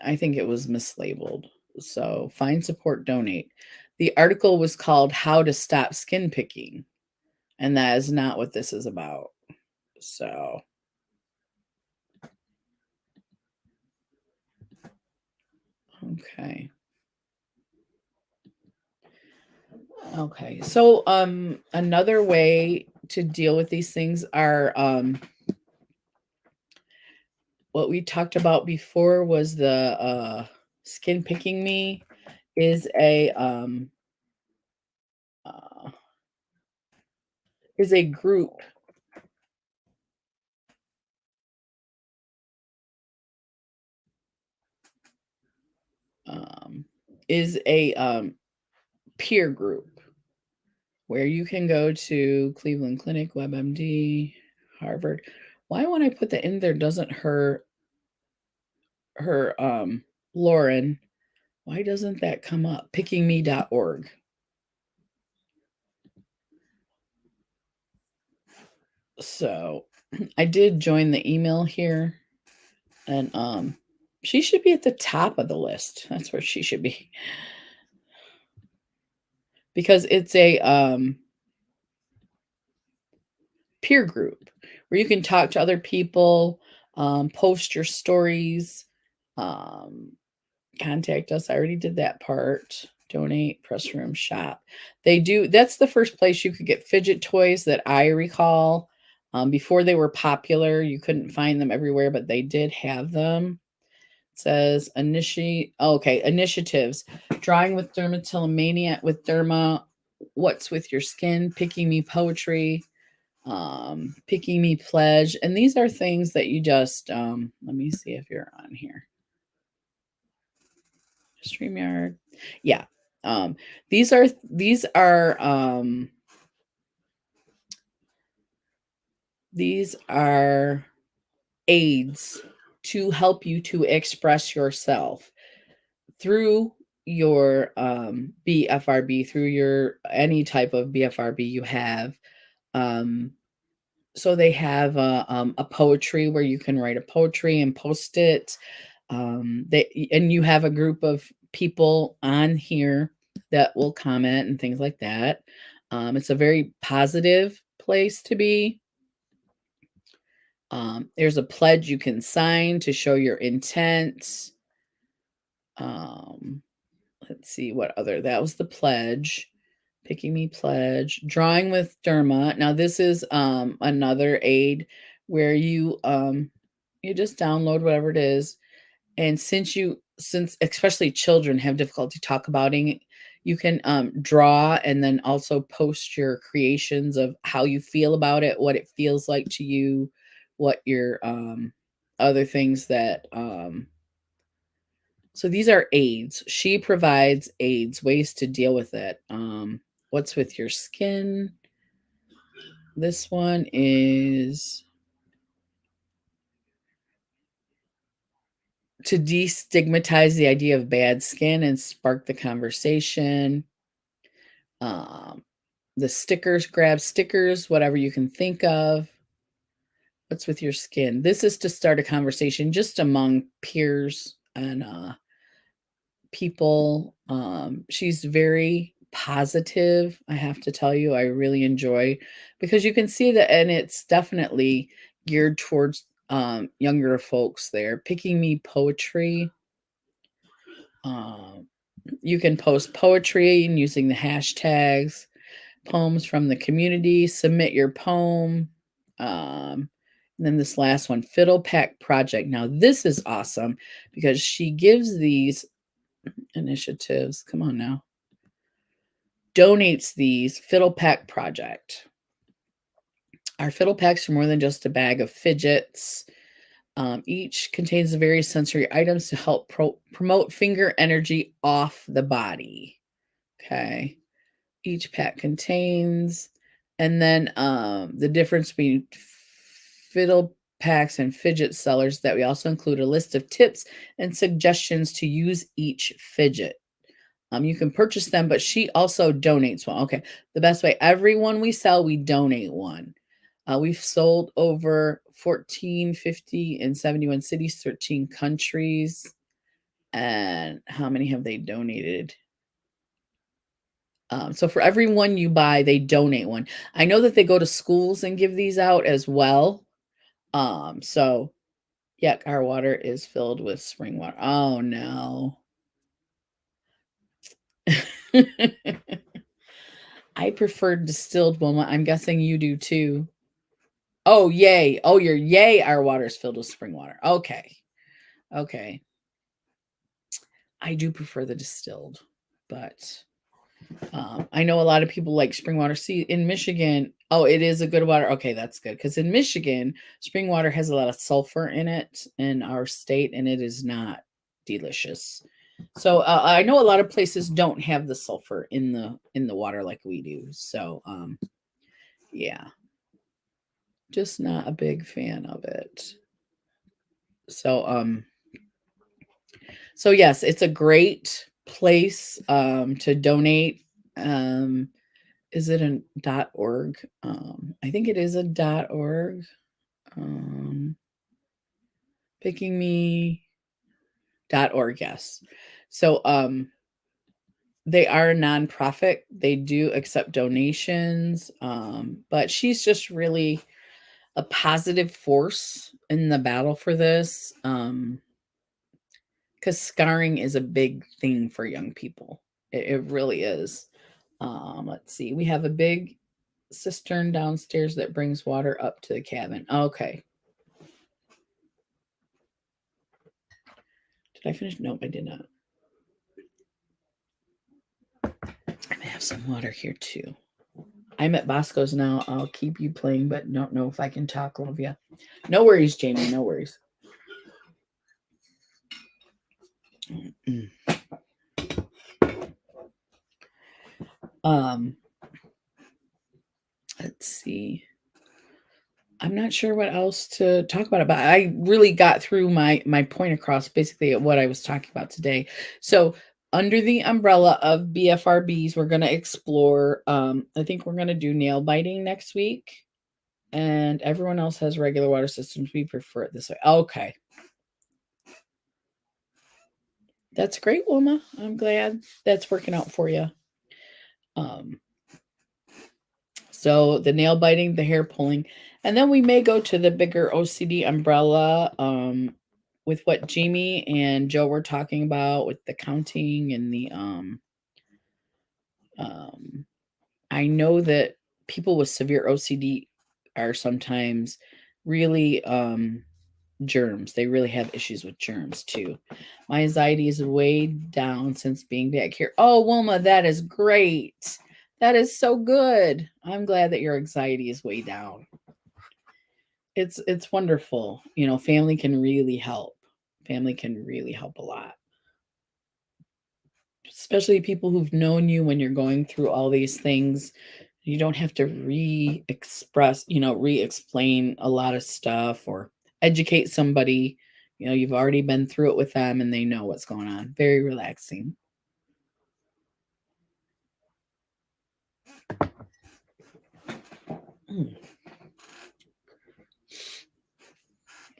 I think it was mislabeled. So find support, donate. The article was called How to Stop Skin Picking, and that is not what this is about. So okay. Okay. So another way to deal with these things are what we talked about before was the skin picking me is uh, a group um, is a peer group where you can go to Cleveland Clinic, WebMD, Harvard. Why when I put that in there doesn't her Lauren, why doesn't that come up? Pickingme.org. So I did join the email here, and she should be at the top of the list. That's where she should be. Because it's a peer group where you can talk to other people, post your stories, um, contact us. I already did that part. Donate, press room, shop. They do. That's the first place you could get fidget toys that I recall. Before they were popular, you couldn't find them everywhere, but they did have them. It says initiatives. Drawing with dermatillomania with derma. What's with your skin? Picking me poetry. Picking Me Pledge. And these are things that you just, let me see if you're on here. StreamYard. Yeah. These are these are aids to help you to express yourself through your BFRB, through your any type of BFRB you have. So they have a poetry where you can write a poetry and post it. And you have a group of people on here that will comment and things like that. It's a very positive place to be. There's a pledge you can sign to show your intent. Let's see what other, that was the pledge. Picking Me Pledge, Drawing with Derma. Now this is another aid where you just download whatever it is. And since especially children have difficulty talk about it, you can draw and then also post your creations of how you feel about it, what it feels like to you, what your other things that so these are aids. She provides aids, ways to deal with it. What's with your skin? This one is to destigmatize the idea of bad skin and spark the conversation. Um, the stickers, grab stickers, whatever you can think of. What's with your skin? This is to start a conversation just among peers and people. She's very positive. I have to tell you, I really enjoy because you can see that, and it's definitely geared towards younger folks there. Picking Me Poetry. Um, you can post poetry and using the hashtags, poems from the community, submit your poem. And then this last one, Fiddle Pack Project. Now, this is awesome because she gives these initiatives. Come on now. Donates these Fiddle Pack Project. Our fiddle packs are more than just a bag of fidgets. Each contains the various sensory items to help promote finger energy off the body. Okay. Each pack contains, and then the difference between fiddle packs and fidget sellers, that we also include a list of tips and suggestions to use each fidget. You can purchase them, but she also donates one. Okay, the best way, every one we sell, we donate one. We've sold over 1450 in 71 cities, 13 countries. And how many have they donated? So for every one you buy, they donate one. I know that they go to schools and give these out as well. So yeah, our water is filled with spring water. Oh no. I prefer distilled one. I'm guessing you do too. Oh, yay. Oh, you're yay. Our water is filled with spring water. Okay. Okay. I do prefer the distilled, but I know a lot of people like spring water. See, in Michigan, oh, it is a good water. Okay, that's good. Because in Michigan, spring water has a lot of sulfur in it in our state, and it is not delicious. So I know a lot of places don't have the sulfur in the water like we do. So yeah, just not a big fan of it. So so yes, it's a great place to donate. Is it a .org? I think it is a .org. Pickingme.org, yes. So they are a nonprofit. They do accept donations, but she's just really a positive force in the battle for this. Because scarring is a big thing for young people. It really is. Let's see. We have a big cistern downstairs that brings water up to the cabin. Okay. Did I finish? Nope, I did not. I'm gonna have some water here too. I'm at Bosco's now. I'll keep you playing, but don't know if I can talk, love you. No worries, Jamie. No worries. Um, let's see. I'm not sure what else to talk about it, but I really got through my point across basically at what I was talking about today. So under the umbrella of BFRBs, we're going to explore. I think we're going to do nail biting next week, and everyone else has regular water systems. We prefer it this way. Okay, that's great, Wilma. I'm glad that's working out for you. Um, So the nail biting, the hair pulling, and then we may go to the bigger OCD umbrella with what Jamie and Joe were talking about with the counting and the um I know that people with severe OCD are sometimes really germs. They really have issues with germs too. My anxiety is way down since being back here. Oh, Wilma, that is great. That is so good. I'm glad that your anxiety is way down. It's wonderful. Family can really help. Family can really help a lot. Especially people who've known you when you're going through all these things. You don't have to re-explain a lot of stuff or educate somebody. You've already been through it with them and they know what's going on. Very relaxing. Mm.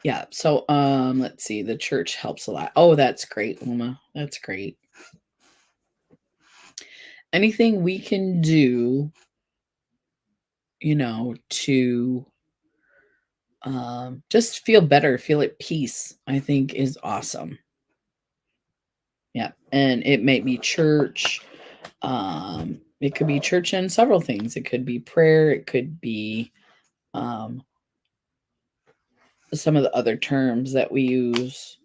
Yeah. So let's see. The church helps a lot. Oh, that's great, Uma. That's great. Anything we can do, to just feel better, feel at peace, I think is awesome. Yeah. And it may be church. It could be church and several things. It could be prayer. It could be um, some of the other terms that we use.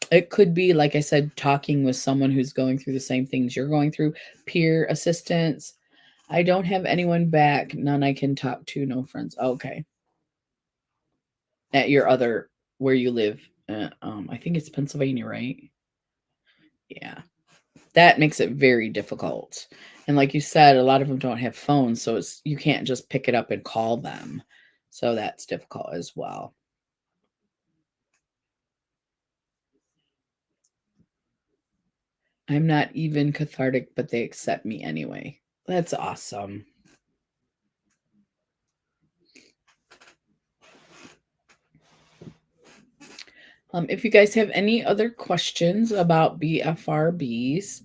It could be, like I said, talking with someone who's going through the same things you're going through, peer assistance. I don't have anyone back, none I can talk to, no friends. Okay. At your other, where you live, I think it's Pennsylvania, right? Yeah. That makes it very difficult. And like you said, a lot of them don't have phones, so you can't just pick it up and call them. So that's difficult as well. I'm not even cathartic, but they accept me anyway. That's awesome. If you guys have any other questions about BFRBs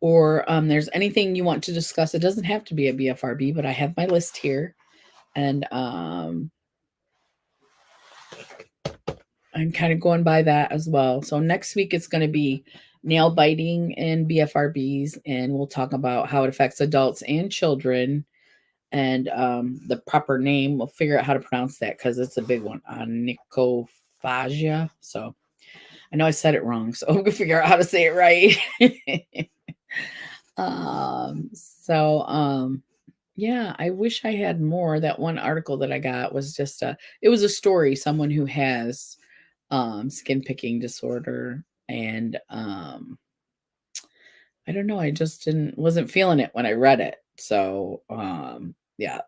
or there's anything you want to discuss, it doesn't have to be a BFRB, but I have my list here. And I'm kind of going by that as well. So next week it's going to be nail biting and BFRBs, and we'll talk about how it affects adults and children and the proper name. We'll figure out how to pronounce that because it's a big one. Onychophagia. So I know I said it wrong, so I'm going to figure out how to say it right. Yeah, I wish I had more. That one article that I got was just it was a story, someone who has skin picking disorder, and I don't know, I just wasn't feeling it when I read it. So yeah.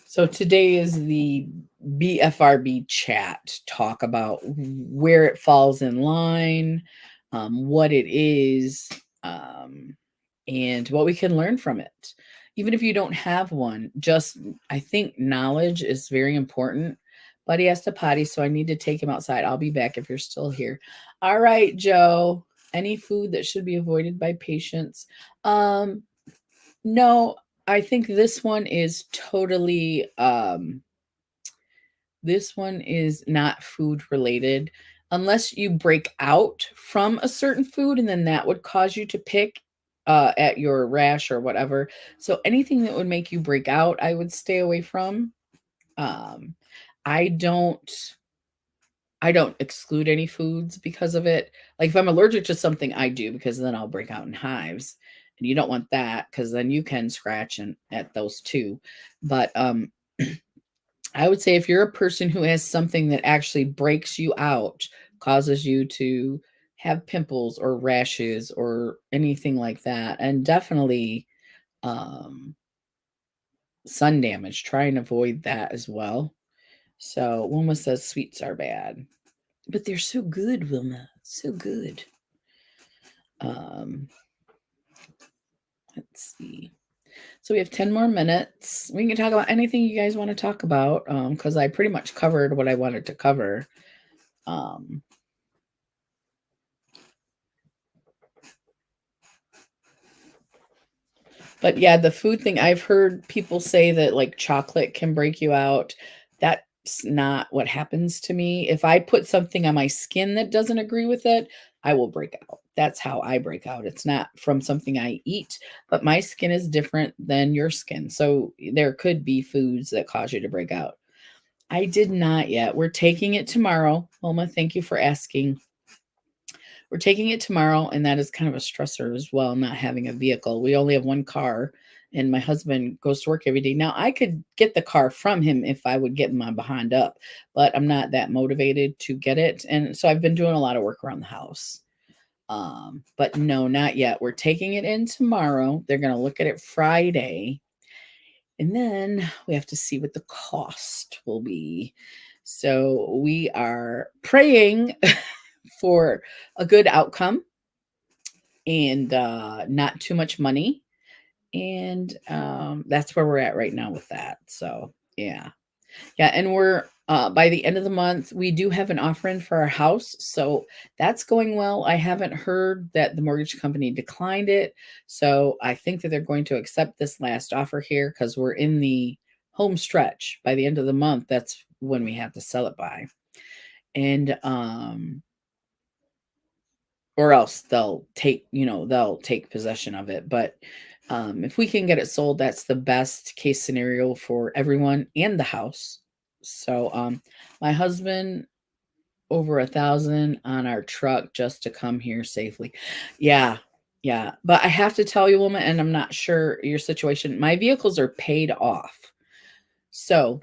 So today is the BFRB chat, talk about where it falls in line, what it is, and what we can learn from it. Even if you don't have one, just I think knowledge is very important. Buddy has to potty, so I need to take him outside. I'll be back if you're still here. All right, Joe. Any food that should be avoided by patients? No, I think this one is totally this one is not food related unless you break out from a certain food, and then that would cause you to pick at your rash or whatever. So anything that would make you break out, I would stay away from. Um I don't I don't exclude any foods because of it. Like if I'm allergic to something, I do, because then I'll break out in hives. And you don't want that because then you can scratch at those too. But I would say if you're a person who has something that actually breaks you out, causes you to have pimples or rashes or anything like that, and definitely um, sun damage, try and avoid that as well. So Wilma says sweets are bad, but they're so good, Wilma, so good. Um, let's see. So we have 10 more minutes. We can talk about anything you guys want to talk about because I pretty much covered what I wanted to cover. But yeah, the food thing, I've heard people say that like chocolate can break you out. That's not what happens to me. If I put something on my skin that doesn't agree with it, I will break out. That's how I break out. It's not from something I eat, but my skin is different than your skin. So there could be foods that cause you to break out. I did not yet. We're taking it tomorrow. Wilma, thank you for asking. We're taking it tomorrow, and that is kind of a stressor as well, not having a vehicle. We only have one car, and my husband goes to work every day. Now, I could get the car from him if I would get my behind up, but I'm not that motivated to get it. And so I've been doing a lot of work around the house. But no, not yet. We're taking it in tomorrow. They're going to look at it Friday. And then we have to see what the cost will be. So we are praying for a good outcome and not too much money. And that's where we're at right now with that. So, yeah. Yeah. And we're by the end of the month, we do have an offer in for our house. So that's going well. I haven't heard that the mortgage company declined it. So I think that they're going to accept this last offer here because we're in the home stretch. By the end of the month, that's when we have to sell it by. And or else they'll take possession of it. But if we can get it sold, that's the best case scenario for everyone and the house. So my husband over 1,000 on our truck just to come here safely. Yeah. Yeah. But I have to tell you, woman, and I'm not sure your situation, my vehicles are paid off. So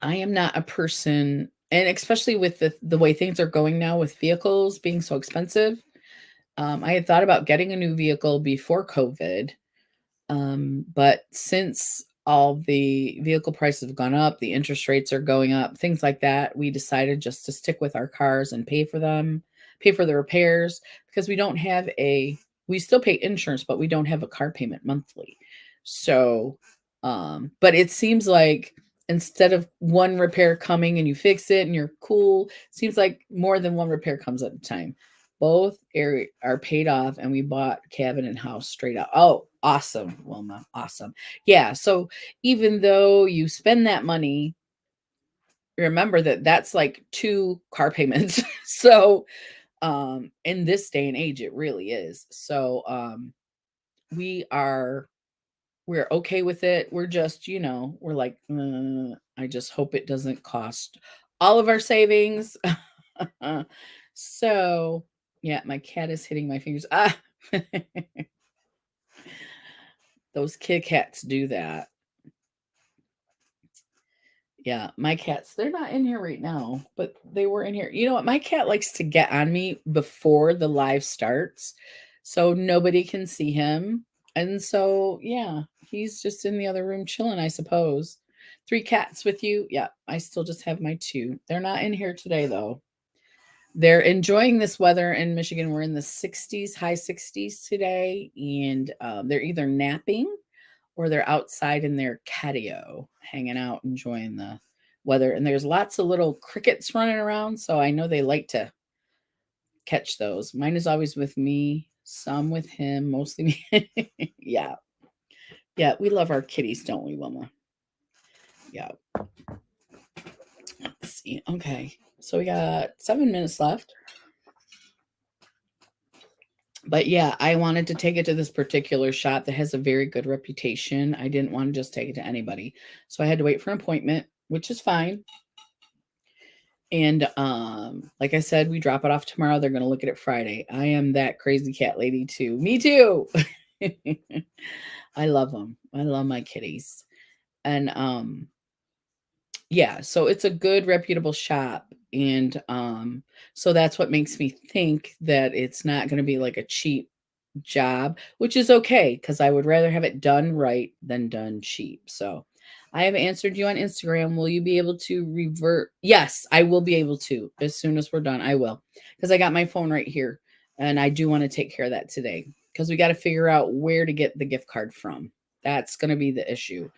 I am not a person, and especially with the way things are going now with vehicles being so expensive. I had thought about getting a new vehicle before COVID, but since all the vehicle prices have gone up, the interest rates are going up, things like that, we decided just to stick with our cars and pay for them, pay for the repairs because we still pay insurance, but we don't have a car payment monthly. So, but it seems like instead of one repair coming and you fix it and you're cool, seems like more than one repair comes at a time. Both are paid off, and we bought cabin and house straight up. Oh, awesome, Wilma. Awesome. Yeah. So even though you spend that money, remember that that's like 2 car payments. So in this day and age, it really is. So we are we're okay with it. We're just, we're like, I just hope it doesn't cost all of our savings. So, yeah, my cat is hitting my fingers. Ah, those Kit Kats do that. Yeah, my cats, they're not in here right now, but they were in here. You know what? My cat likes to get on me before the live starts so nobody can see him. And so, yeah, he's just in the other room chilling, I suppose. 3 cats with you? Yeah, I still just have my 2. They're not in here today, though. They're enjoying this weather in Michigan. We're in the 60s, high 60s today, and they're either napping or they're outside in their catio, hanging out, enjoying the weather. And there's lots of little crickets running around, so I know they like to catch those. Mine is always with me, some with him, mostly me. Yeah. Yeah, we love our kitties, don't we, Wilma? Yeah. Let's see. Okay. So we got 7 minutes left. But yeah, I wanted to take it to this particular shop that has a very good reputation. I didn't want to just take it to anybody. So I had to wait for an appointment, which is fine. And like I said, we drop it off tomorrow. They're gonna look at it Friday. I am that crazy cat lady too. Me too. I love them. I love my kitties. And yeah, so it's a good reputable shop. And so that's what makes me think that it's not gonna be like a cheap job, which is okay because I would rather have it done right than done cheap. So I have answered you on Instagram. Will you be able to revert? Yes, I will be able to as soon as we're done. I will because I got my phone right here and I do want to take care of that today because we got to figure out where to get the gift card from. That's going to be the issue.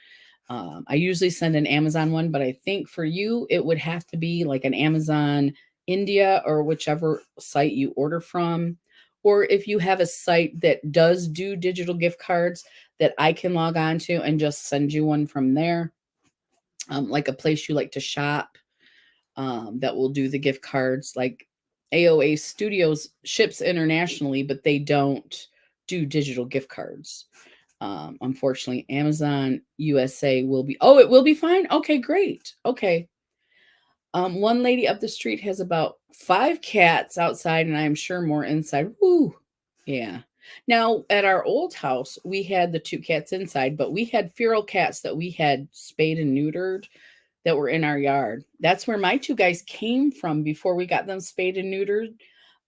I usually send an Amazon one, but I think for you, it would have to be like an Amazon India or whichever site you order from. Or if you have a site that does do digital gift cards that I can log on to and just send you one from there, like a place you like to shop that will do the gift cards. Like AOA Studios ships internationally, but they don't do digital gift cards. Unfortunately, Amazon USA will be. Oh, it will be fine. Okay, great. Okay. One lady up the street has about 5 cats outside, and I'm sure more inside. Woo. Yeah. Now, at our old house, we had the 2 cats inside, but we had feral cats that we had spayed and neutered that were in our yard. That's where my 2 guys came from before we got them spayed and neutered.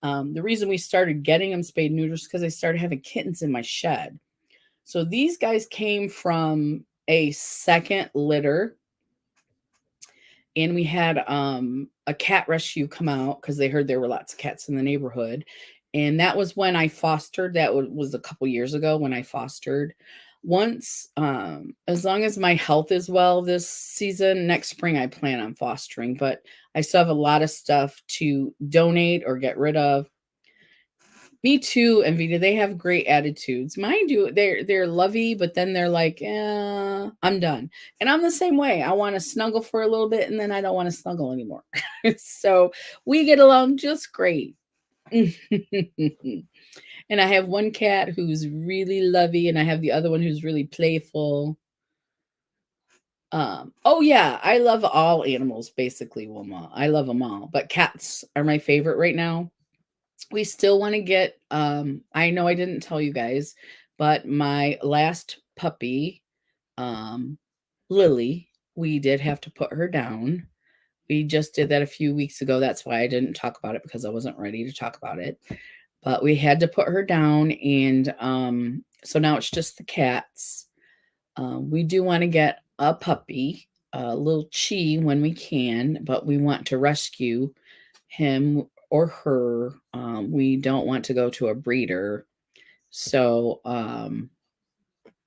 The reason we started getting them spayed and neutered is because they started having kittens in my shed. So these guys came from a second litter, and we had a cat rescue come out because they heard there were lots of cats in the neighborhood. And that was when I fostered. That was a couple years ago when I fostered. Once, as long as my health is well this season, next spring I plan on fostering, but I still have a lot of stuff to donate or get rid of. Me too, and Vita, they have great attitudes. Mind you, they're lovey, but then they're like, I'm done. And I'm the same way. I want to snuggle for a little bit and then I don't want to snuggle anymore. So we get along just great. And I have one cat who's really lovey, and I have the other one who's really playful. Oh yeah, I love all animals basically, Wilma. I love them all, but cats are my favorite right now. We still want to get I know I didn't tell you guys, but my last puppy, um Lily, we did have to put her down. We just did that a few weeks ago. That's why I didn't talk about it because I wasn't ready to talk about it. But we had to put her down, and so now it's just the cats. We do want to get a puppy, a little Chi when we can, but we want to rescue him or her. We don't want to go to a breeder. So,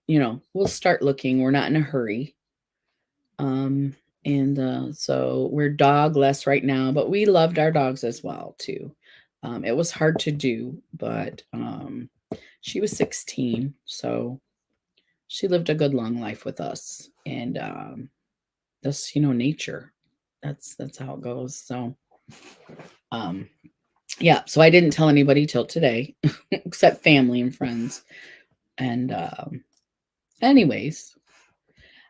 we'll start looking. We're not in a hurry. And so we're dogless right now, but we loved our dogs as well, too. It was hard to do, but she was 16, so she lived a good long life with us. And that's nature. That's how it goes. So yeah, so I didn't tell anybody till today, except family and friends. And anyways,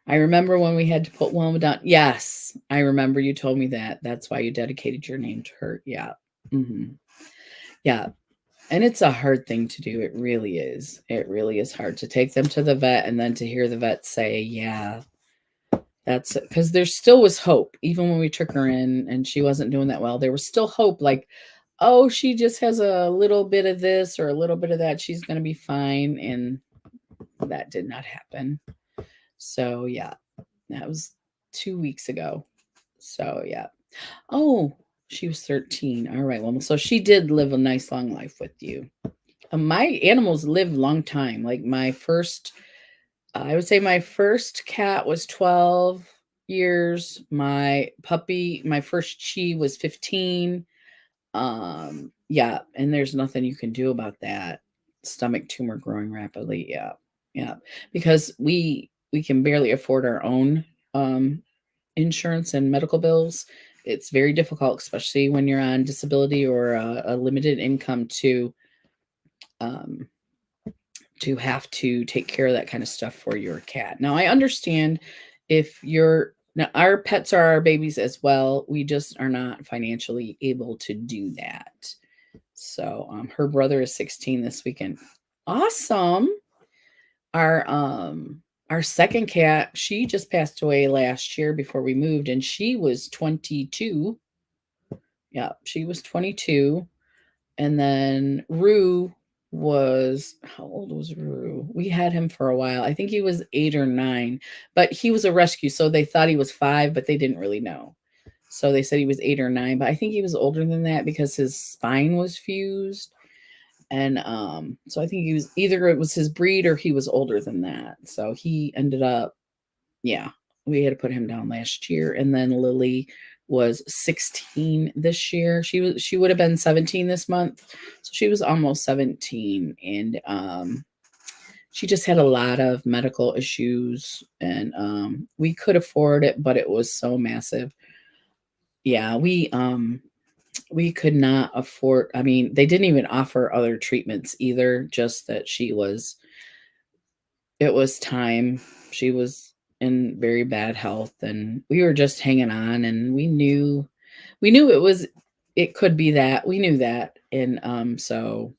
I remember when we had to put Wilma down. Yes, I remember you told me that. That's why you dedicated your name to her. Yeah. Yeah. And it's a hard thing to do. It really is. It really is hard to take them to the vet and then to hear the vet say, yeah, that's because there still was hope. Even when we took her in and she wasn't doing that well, there was still hope. Like, oh, she just has a little bit of this or a little bit of that. She's going to be fine. And that did not happen. So, yeah, that was 2 weeks ago. So, yeah. Oh, she was 13. All right. Well, so she did live a nice long life with you. My animals live long time. Like I would say my first cat was 12 years. My puppy, my first Chi was 15. Yeah, and there's nothing you can do about that. Stomach tumor growing rapidly. Yeah. Yeah. Because we can barely afford our own insurance and medical bills. It's very difficult, especially when you're on disability or a limited income um to have to take care of that kind of stuff for your cat. Now, I understand if you're Now, our pets are our babies as well. We just are not financially able to do that. So, her brother is 16 this weekend. Awesome. Our um our second cat, she just passed away last year before we moved, and she was 22. Yeah, she was 22. And then Rue was, how old was Rue? We had him for a while. I think he was 8 or 9, but he was a rescue, so they thought he was 5, but they didn't really know. So they said he was 8 or 9, but I think he was older than that because his spine was fused. And so I think he was, either it was his breed or he was older than that. So he ended up, yeah, we had to put him down last year. And then Lily was 16 this year. She would have been 17 this month. So she was almost 17. And she just had a lot of medical issues, and we could afford it, but it was so massive. Yeah, we could not afford, I mean, they didn't even offer other treatments either, just that it was time. She was in very bad health, and we were just hanging on, and we knew it could be that. We knew that. And so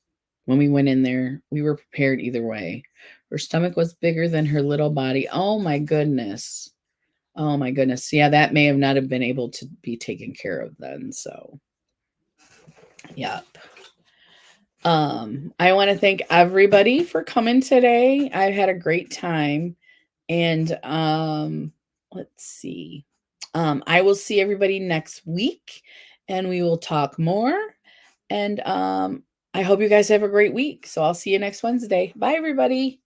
when we went in there, we were prepared either way. Her stomach was bigger than her little body. Oh my goodness. Oh my goodness. Yeah, that may have not have been able to be taken care of then. So, yeah. I want to thank everybody for coming today. I had a great time. And let's see. I will see everybody next week, and we will talk more. And I hope you guys have a great week. So I'll see you next Wednesday. Bye, everybody.